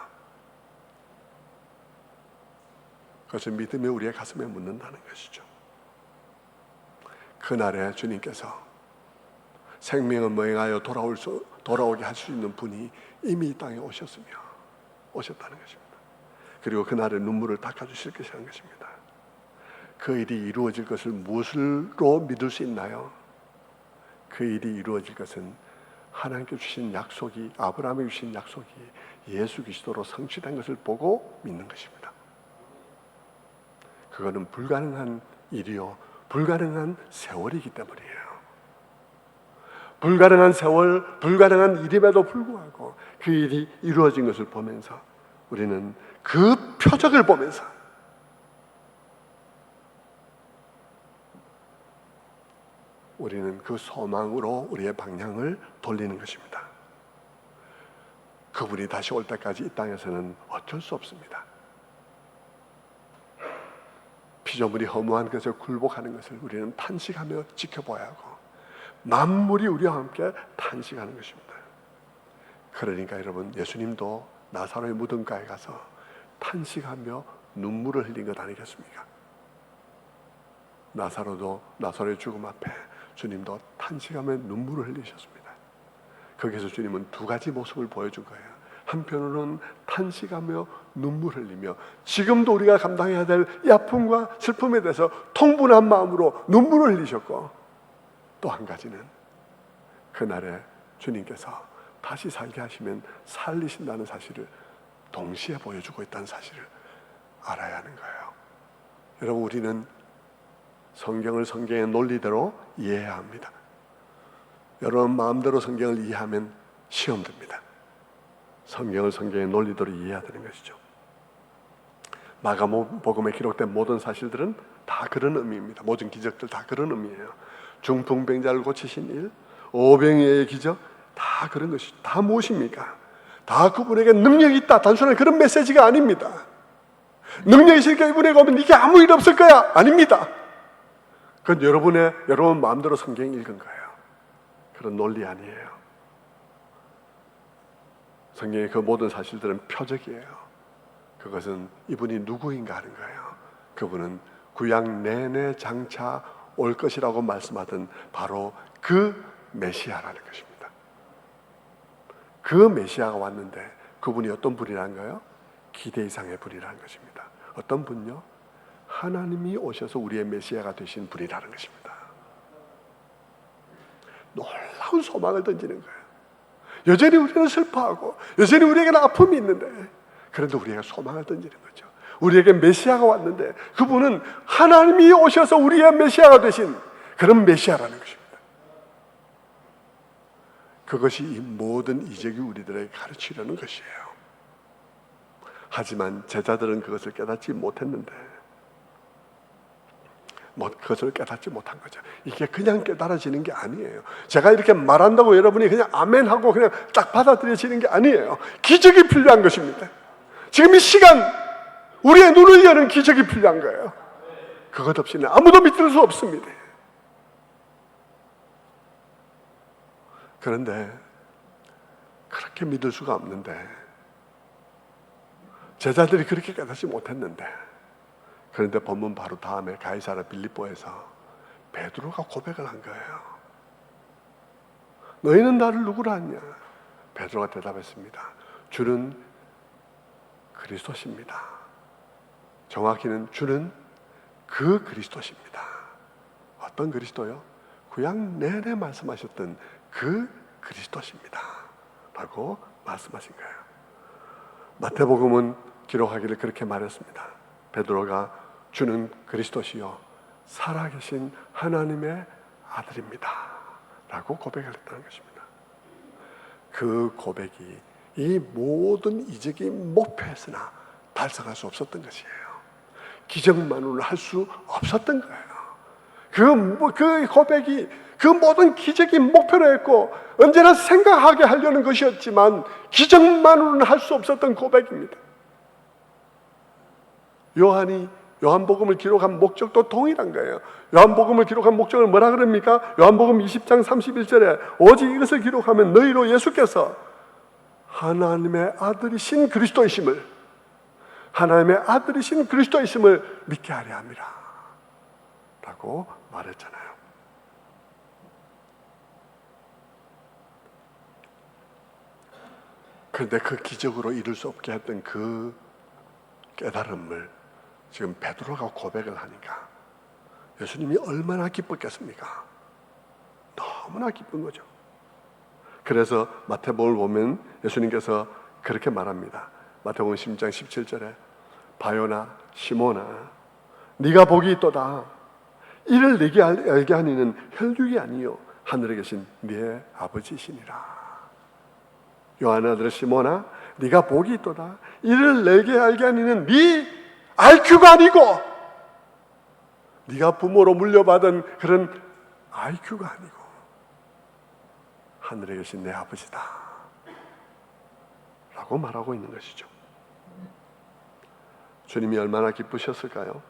그것을 믿으며 우리의 가슴에 묻는다는 것이죠. 그날에 주님께서 생명을 맹하여 돌아오게 할 수 있는 분이 이미 이 땅에 오셨다는 것입니다. 그리고 그날의 눈물을 닦아주실 것이라는 것입니다. 그 일이 이루어질 것을 무엇으로 믿을 수 있나요? 그 일이 이루어질 것은 하나님께 주신 약속이, 아브라함에게 주신 약속이 예수 그리스도로 성취된 것을 보고 믿는 것입니다. 그거는 불가능한 일이요, 불가능한 세월이기 때문이에요. 불가능한 세월, 불가능한 일임에도 불구하고 그 일이 이루어진 것을 보면서 우리는 그 표적을 보면서 우리는 그 소망으로 우리의 방향을 돌리는 것입니다. 그분이 다시 올 때까지 이 땅에서는 어쩔 수 없습니다. 피조물이 허무한 것을 굴복하는 것을 우리는 탄식하며 지켜봐야 하고 만물이 우리와 함께 탄식하는 것입니다. 그러니까 여러분, 예수님도 나사로의 무덤가에 가서 탄식하며 눈물을 흘린 것 아니겠습니까? 나사로도 나사로의 죽음 앞에 주님도 탄식하며 눈물을 흘리셨습니다. 거기서 주님은 두 가지 모습을 보여준 거예요. 한편으로는 탄식하며 눈물 흘리며 지금도 우리가 감당해야 될 이 아픔과 슬픔에 대해서 통분한 마음으로 눈물을 흘리셨고, 또 한 가지는 그날에 주님께서 다시 살게 하시면 살리신다는 사실을 동시에 보여주고 있다는 사실을 알아야 하는 거예요. 여러분, 우리는 성경을 성경의 논리대로 이해해야 합니다. 여러분 마음대로 성경을 이해하면 시험 듭니다. 성경을 성경의 논리대로 이해해야 되는 것이죠. 마가복음에 기록된 모든 사실들은 다 그런 의미입니다. 모든 기적들 다 그런 의미예요. 중풍병자를 고치신 일, 오병이어의 기적, 다 그런 것이, 다 무엇입니까? 다 그분에게 능력이 있다, 단순한 그런 메시지가 아닙니다. 능력이 있으니까 이분에게 오면 이게 아무 일 없을 거야, 아닙니다. 그건 여러분 마음대로 성경 읽은 거예요. 그런 논리 아니에요. 성경의 그 모든 사실들은 표적이에요. 그것은 이분이 누구인가 하는 거예요. 그분은 구약 내내 장차 올 것이라고 말씀하던 바로 그 메시아라는 것입니다. 그 메시아가 왔는데 그분이 어떤 분이라는 거예요? 기대 이상의 분이라는 것입니다. 어떤 분요? 하나님이 오셔서 우리의 메시아가 되신 분이라는 것입니다. 놀라운 소망을 던지는 거예요. 여전히 우리는 슬퍼하고 여전히 우리에게는 아픔이 있는데, 그런데 우리가 소망을 던지는 거죠. 우리에게 메시아가 왔는데 그분은 하나님이 오셔서 우리의 메시아가 되신 그런 메시아라는 것입니다. 그것이 이 모든 이적이 우리들에게 가르치려는 것이에요. 하지만 제자들은 그것을 깨닫지 못했는데, 그것을 깨닫지 못한 거죠. 이게 그냥 깨달아지는 게 아니에요. 제가 이렇게 말한다고 여러분이 그냥 아멘하고 그냥 딱 받아들여지는 게 아니에요. 기적이 필요한 것입니다. 지금 이 시간 우리의 눈을 여는 기적이 필요한 거예요. 그것 없이는 아무도 믿을 수 없습니다. 그런데 그렇게 믿을 수가 없는데, 제자들이 그렇게 깨닫지 못했는데, 그런데 본문 바로 다음에 가이사랴 빌립보에서 베드로가 고백을 한 거예요. 너희는 나를 누구라 하냐? 베드로가 대답했습니다. 주는 그리스도십니다. 정확히는 주는 그 그리스도십니다. 어떤 그리스도요? 구약 내내 말씀하셨던 그 그리스도십니다 라고 말씀하신 거예요. 마태복음은 기록하기를 그렇게 말했습니다. 베드로가 주는 그리스도시요 살아계신 하나님의 아들입니다 라고 고백을 했다는 것입니다. 그 고백이 이 모든 이적이 목표했으나 달성할 수 없었던 것이에요. 기적만으로는 할 수 없었던 거예요. 그 고백이 그 모든 기적이 목표로 했고 언제나 생각하게 하려는 것이었지만 기적만으로는 할 수 없었던 고백입니다. 요한복음을 기록한 목적도 동일한 거예요. 요한복음을 기록한 목적을 뭐라 그럽니까? 요한복음 20장 31절에 오직 이것을 기록하면 너희로 예수께서 하나님의 아들이신 그리스도이심을 믿게 하려 함이라 라고 말했잖아요. 그런데 그 기적으로 이룰 수 없게 했던 그 깨달음을 지금 베드로가 고백을 하니까 예수님이 얼마나 기뻤겠습니까? 너무나 기쁜 거죠. 그래서 마태복음을 보면 예수님께서 그렇게 말합니다. 마태복음 10장 17절에 바요나 시몬아 네가 복이 있도다. 이를 네게 알게 하는 이는 혈육이 아니요 하늘에 계신 네 아버지시니라. 요한의 아들 시몬아 네가 복이 있도다. 이를 내게 알게 하는 이는 네 IQ가 아니고 네가 부모로 물려받은 그런 IQ가 아니고 하늘에 계신 내 아버지다 라고 말하고 있는 것이죠. 주님이 얼마나 기쁘셨을까요?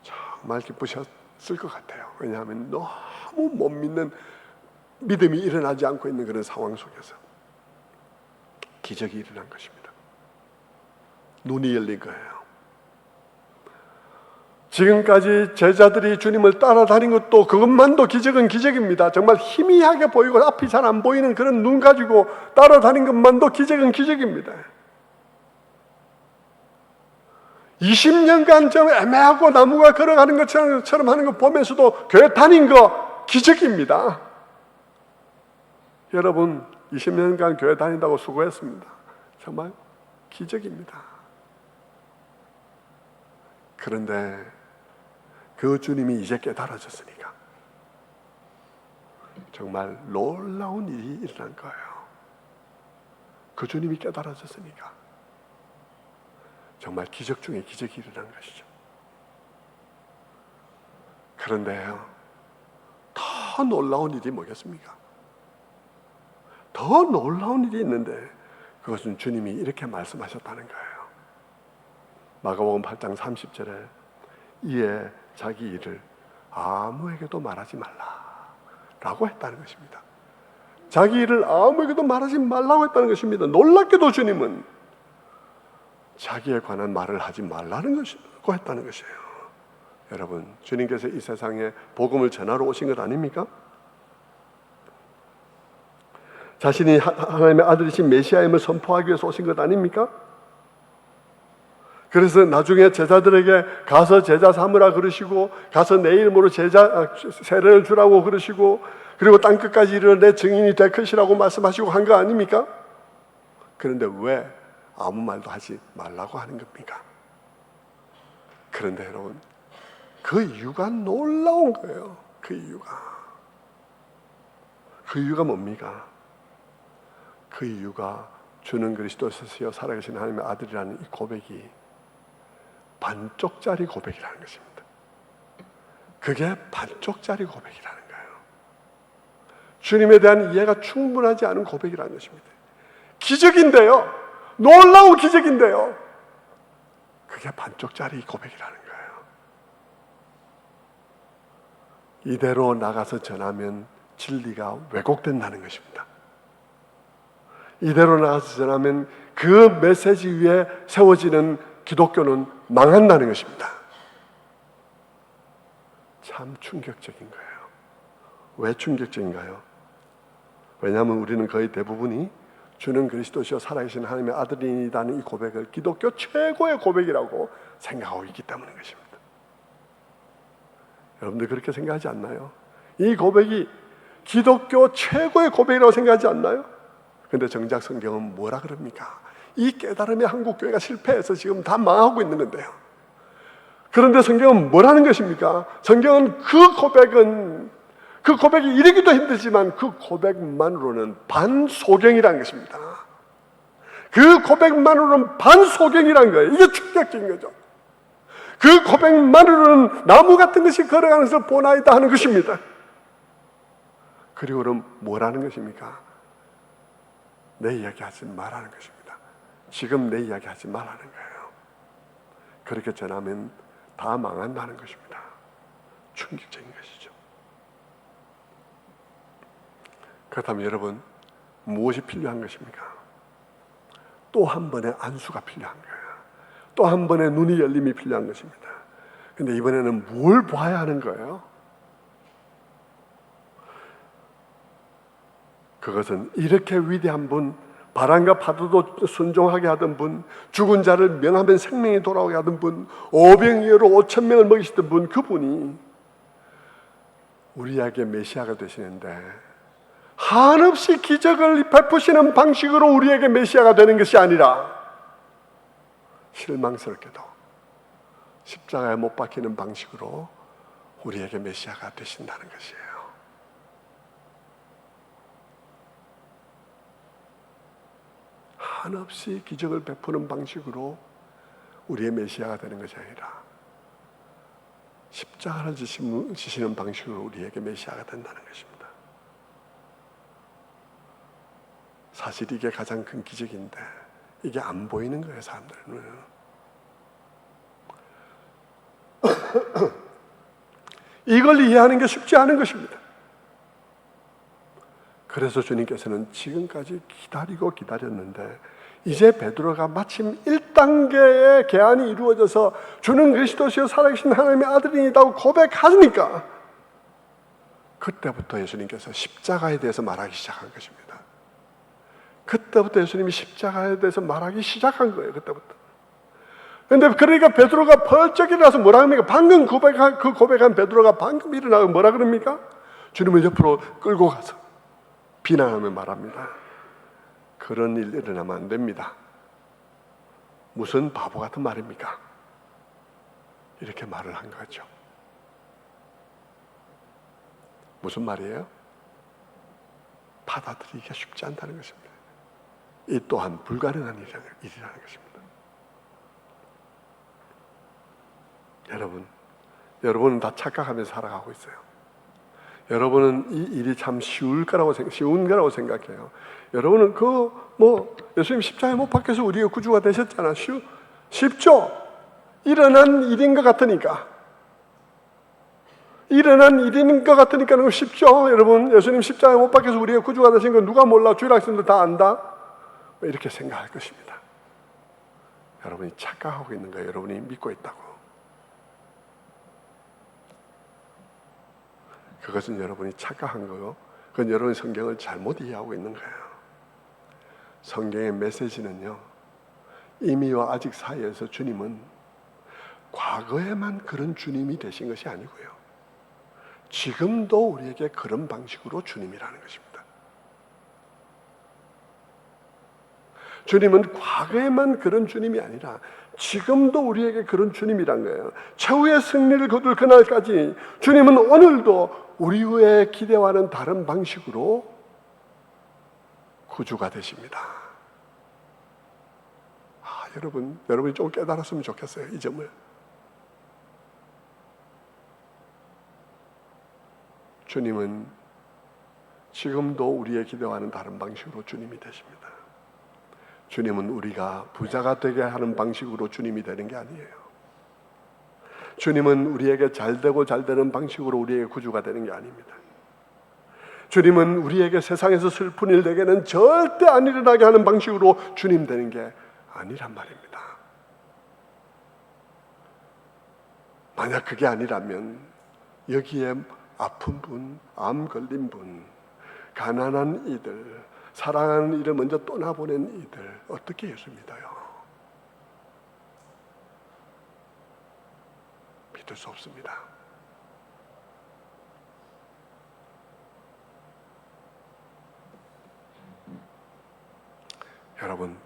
정말 기쁘셨을 것 같아요. 왜냐하면 너무 못 믿는 믿음이 일어나지 않고 있는 그런 상황 속에서 기적이 일어난 것입니다. 눈이 열린 거예요. 지금까지 제자들이 주님을 따라다닌 것도 그것만도 기적은 기적입니다. 정말 희미하게 보이고 앞이 잘 안 보이는 그런 눈 가지고 따라다닌 것만도 기적은 기적입니다. 20년간 좀 애매하고 나무가 걸어가는 것처럼 하는 거 보면서도 교회 다닌 거 기적입니다. 여러분 20년간 교회 다닌다고 수고했습니다. 정말 기적입니다. 그런데 그 주님이 이제 깨달아졌으니까 정말 놀라운 일이 일어난 거예요. 그 주님이 깨달아졌으니까 정말 기적 중에 기적이 일어난 것이죠. 그런데요, 더 놀라운 일이 뭐겠습니까? 더 놀라운 일이 있는데 그것은 주님이 이렇게 말씀하셨다는 거예요. 마가복음 8장 30절에 이에 자기 일을 아무에게도 말하지 말라라고 했다는 것입니다. 자기 일을 아무에게도 말하지 말라고 했다는 것입니다. 놀랍게도 주님은 자기에 관한 말을 하지 말라는 것이고 했다는 것이에요. 여러분, 주님께서 이 세상에 복음을 전하러 오신 것 아닙니까? 자신이 하나님의 아들이신 메시아임을 선포하기 위해서 오신 것 아닙니까? 그래서 나중에 제자들에게 가서 제자 삼으라 그러시고, 가서 내 이름으로 세례를 주라고 그러시고, 그리고 땅끝까지 이르러 내 증인이 될 것이라고 말씀하시고 한 거 아닙니까? 그런데 왜 아무 말도 하지 말라고 하는 겁니까? 그런데 여러분, 그 이유가 놀라운 거예요. 그 이유가 뭡니까? 그 이유가 주는 그리스도시여 살아계신 하나님의 아들이라는 이 고백이 반쪽짜리 고백이라는 것입니다. 그게 반쪽짜리 고백이라는 거예요. 주님에 대한 이해가 충분하지 않은 고백이라는 것입니다. 기적인데요, 놀라운 기적인데요, 그게 반쪽짜리 고백이라는 거예요. 이대로 나가서 전하면 진리가 왜곡된다는 것입니다. 이대로 나가서 전하면 그 메시지 위에 세워지는 기독교는 망한다는 것입니다. 참 충격적인 거예요. 왜 충격적인가요? 왜냐하면 우리는 거의 대부분이 주는 그리스도시여 살아계신 하나님의 아들이라는 이 고백을 기독교 최고의 고백이라고 생각하고 있기 때문인 것입니다. 여러분들 그렇게 생각하지 않나요? 이 고백이 기독교 최고의 고백이라고 생각하지 않나요? 그런데 정작 성경은 뭐라 그럽니까? 이 깨달음에 한국 교회가 실패해서 지금 다 망하고 있는 건데요. 그런데 성경은 뭐라는 것입니까? 성경은 그 고백이 이르기도 힘들지만 그 고백만으로는 반소경이라는 것입니다. 그 고백만으로는 반소경이라는 거예요. 이게 충격적인 거죠. 그 고백만으로는 나무 같은 것이 걸어가는 것을 보나이다 하는 것입니다. 그리고 그럼 뭐라는 것입니까? 내 이야기 하지 말라는 것입니다. 지금 내 이야기 하지 말라는 거예요. 그렇게 전하면 다 망한다는 것입니다. 충격적인 것이죠. 그렇다면 여러분, 무엇이 필요한 것입니까? 또 한 번의 안수가 필요한 거예요. 또 한 번의 눈이 열림이 필요한 것입니다. 그런데 이번에는 뭘 봐야 하는 거예요? 그것은 이렇게 위대한 분, 바람과 파도도 순종하게 하던 분, 죽은 자를 명하면 생명이 돌아오게 하던 분, 오병이어로 5,000명을 먹이시던 분, 그분이 우리에게 메시아가 되시는데 한없이 기적을 베푸시는 방식으로 우리에게 메시아가 되는 것이 아니라 실망스럽게도 십자가에 못 박히는 방식으로 우리에게 메시아가 되신다는 것이에요. 한없이 기적을 베푸는 방식으로 우리의 메시아가 되는 것이 아니라 십자가를 지시는 방식으로 우리에게 메시아가 된다는 것입니다. 사실 이게 가장 큰 기적인데 이게 안 보이는 거예요, 사람들의 눈에는. 이걸 이해하는 게 쉽지 않은 것입니다. 그래서 주님께서는 지금까지 기다리고 기다렸는데 이제 베드로가 마침 1단계의 계안이 이루어져서 주는 그리스도시여 살아계신 하나님의 아들이라고 고백하니까 그때부터 예수님께서 십자가에 대해서 말하기 시작한 것입니다. 그때부터 예수님이 십자가에 대해서 말하기 시작한 거예요. 그때부터. 그런데 그러니까 베드로가 벌쩍 일어나서 뭐라 합니까? 방금 고백한 베드로가 방금 일어나서 뭐라 그럽니까? 주님을 옆으로 끌고 가서 비난하며 말합니다. 그런 일 일어나면 안 됩니다. 무슨 바보 같은 말입니까? 이렇게 말을 한 거죠. 무슨 말이에요? 받아들이기가 쉽지 않다는 것입니다. 이 또한 불가능한 일이라는 것입니다. 여러분은 다 착각하면서 살아가고 있어요. 여러분은 이 일이 참 쉬운 거라고 생각해요. 여러분은 예수님 십자가에 못 박혀서 우리의 구주가 되셨잖아. 쉽죠? 일어난 일인 것 같으니까. 너무 쉽죠? 여러분, 예수님 십자가에 못 박혀서 우리의 구주가 되신 거 누가 몰라? 주일학생들 다 안다? 이렇게 생각할 것입니다. 여러분이 착각하고 있는 거예요. 여러분이 믿고 있다고. 그것은 여러분이 착각한 거고, 그건 여러분이 성경을 잘못 이해하고 있는 거예요. 성경의 메시지는요, 이미와 아직 사이에서 주님은 과거에만 그런 주님이 되신 것이 아니고요, 지금도 우리에게 그런 방식으로 주님이라는 것입니다. 주님은 과거에만 그런 주님이 아니라 지금도 우리에게 그런 주님이란 거예요. 최후의 승리를 거둘 그날까지 주님은 오늘도 우리의 기대와는 다른 방식으로 구주가 되십니다. 여러분이 좀 깨달았으면 좋겠어요, 이 점을. 주님은 지금도 우리의 기대와는 다른 방식으로 주님이 되십니다. 주님은 우리가 부자가 되게 하는 방식으로 주님이 되는 게 아니에요. 주님은 우리에게 잘되고 잘되는 방식으로 우리에게 구주가 되는 게 아닙니다. 주님은 우리에게 세상에서 슬픈 일 되게는 절대 안 일어나게 하는 방식으로 주님 되는 게 아니란 말입니다. 만약 그게 아니라면 여기에 아픈 분, 암 걸린 분, 가난한 이들, 사랑하는 이를 먼저 떠나보낸 이들 어떻게 예수 믿어요? 믿을 수 없습니다. 여러분,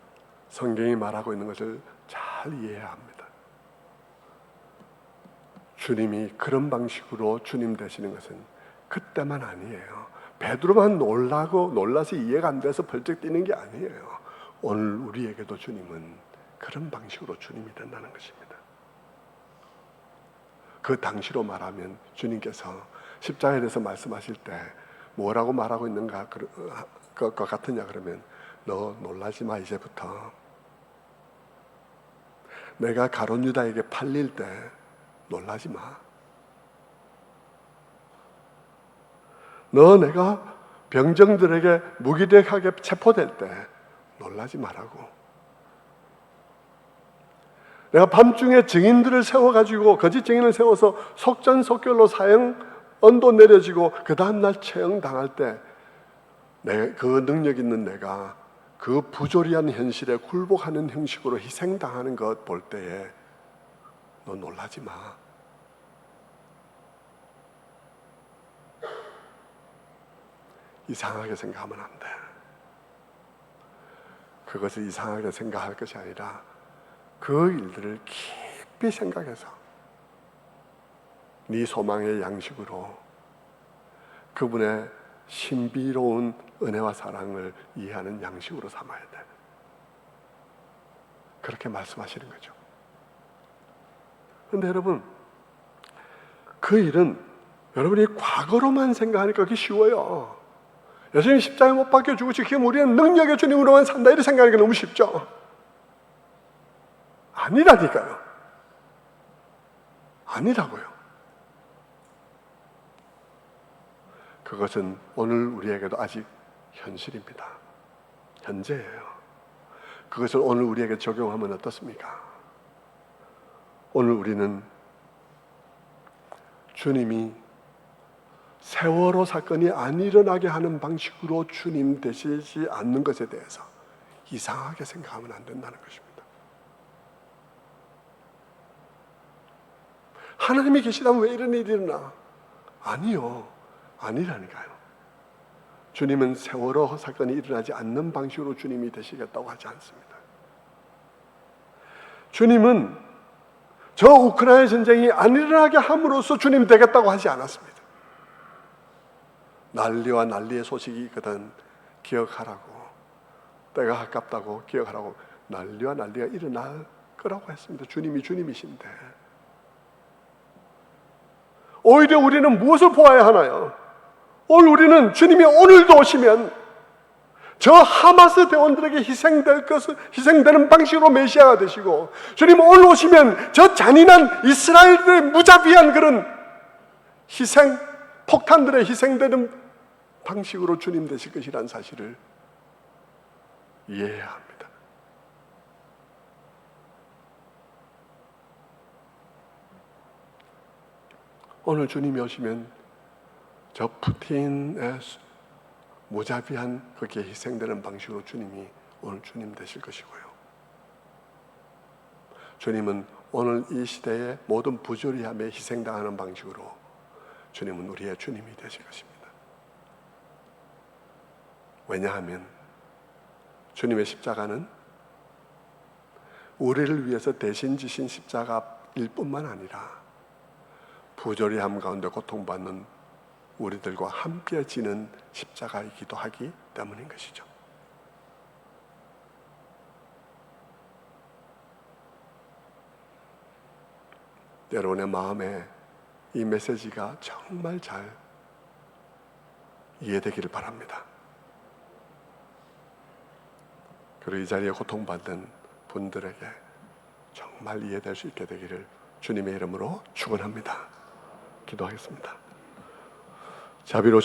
성경이 말하고 있는 것을 잘 이해해야 합니다. 주님이 그런 방식으로 주님 되시는 것은 그때만 아니에요. 베드로만 놀라서 이해가 안 돼서 벌쩍 뛰는 게 아니에요. 오늘 우리에게도 주님은 그런 방식으로 주님이 된다는 것입니다. 그 당시로 말하면 주님께서 십자가에 대해서 말씀하실 때 뭐라고 말하고 있는가 것 같으냐 그러면, 너 놀라지 마. 이제부터 내가 가룟 유다에게 팔릴 때 놀라지 마. 너 내가 병정들에게 무기력하게 체포될 때 놀라지 말라고. 내가 밤중에 증인들을 세워가지고 거짓 증인을 세워서 속전속결로 사형 언도 내려지고 그 다음날 처형당할 때 그 능력 있는 내가 그 부조리한 현실에 굴복하는 형식으로 희생당하는 것 볼 때에 너 놀라지 마. 이상하게 생각하면 안 돼. 그것을 이상하게 생각할 것이 아니라 그 일들을 깊이 생각해서 네 소망의 양식으로 그분의 신비로운 은혜와 사랑을 이해하는 양식으로 삼아야 돼. 그렇게 말씀하시는 거죠. 그런데 여러분, 그 일은 여러분이 과거로만 생각하니까 그게 쉬워요. 예수님 십자가에 못 박혀 죽으시고 지금 우리는 능력의 주님으로만 산다 이렇게 생각하기가 너무 쉽죠. 아니라니까요. 아니라고요. 그것은 오늘 우리에게도 아직 현실입니다. 현재예요. 그것을 오늘 우리에게 적용하면 어떻습니까? 오늘 우리는 주님이 세월호 사건이 안 일어나게 하는 방식으로 주님 되시지 않는 것에 대해서 이상하게 생각하면 안 된다는 것입니다. 하나님이 계시다면 왜 이런 일이 일어나? 아니요. 아니라니까요. 주님은 세월호 사건이 일어나지 않는 방식으로 주님이 되시겠다고 하지 않습니다. 주님은 저 우크라이나 전쟁이 안 일어나게 함으로써 주님 되겠다고 하지 않았습니다. 난리와 난리의 소식이 있거든 기억하라고, 때가 가깝다고 기억하라고 난리와 난리가 일어날 거라고 했습니다. 주님이 주님이신데 오히려 우리는 무엇을 보아야 하나요? 오늘 우리는 주님이 오늘도 오시면 저 하마스 대원들에게 희생되는 방식으로 메시아가 되시고, 주님 오늘 오시면 저 잔인한 이스라엘들의 무자비한 그런 희생, 폭탄들에 희생되는 방식으로 주님 되실 것이라는 사실을 이해해야 합니다. 오늘 주님이 오시면 저 푸틴의 무자비한 그렇게 희생되는 방식으로 주님이 오늘 주님 되실 것이고요. 주님은 오늘 이 시대의 모든 부조리함에 희생당하는 방식으로 주님은 우리의 주님이 되실 것입니다. 왜냐하면 주님의 십자가는 우리를 위해서 대신 지신 십자가일 뿐만 아니라 부조리함 가운데 고통받는 우리들과 함께 지는 십자가이기도 하기 때문인 것이죠. 여러분의 마음에 이 메시지가 정말 잘 이해되기를 바랍니다. 그리고 이 자리에 고통받는 분들에게 정말 이해될 수 있게 되기를 주님의 이름으로 축원합니다. 기도하겠습니다. 자비로우신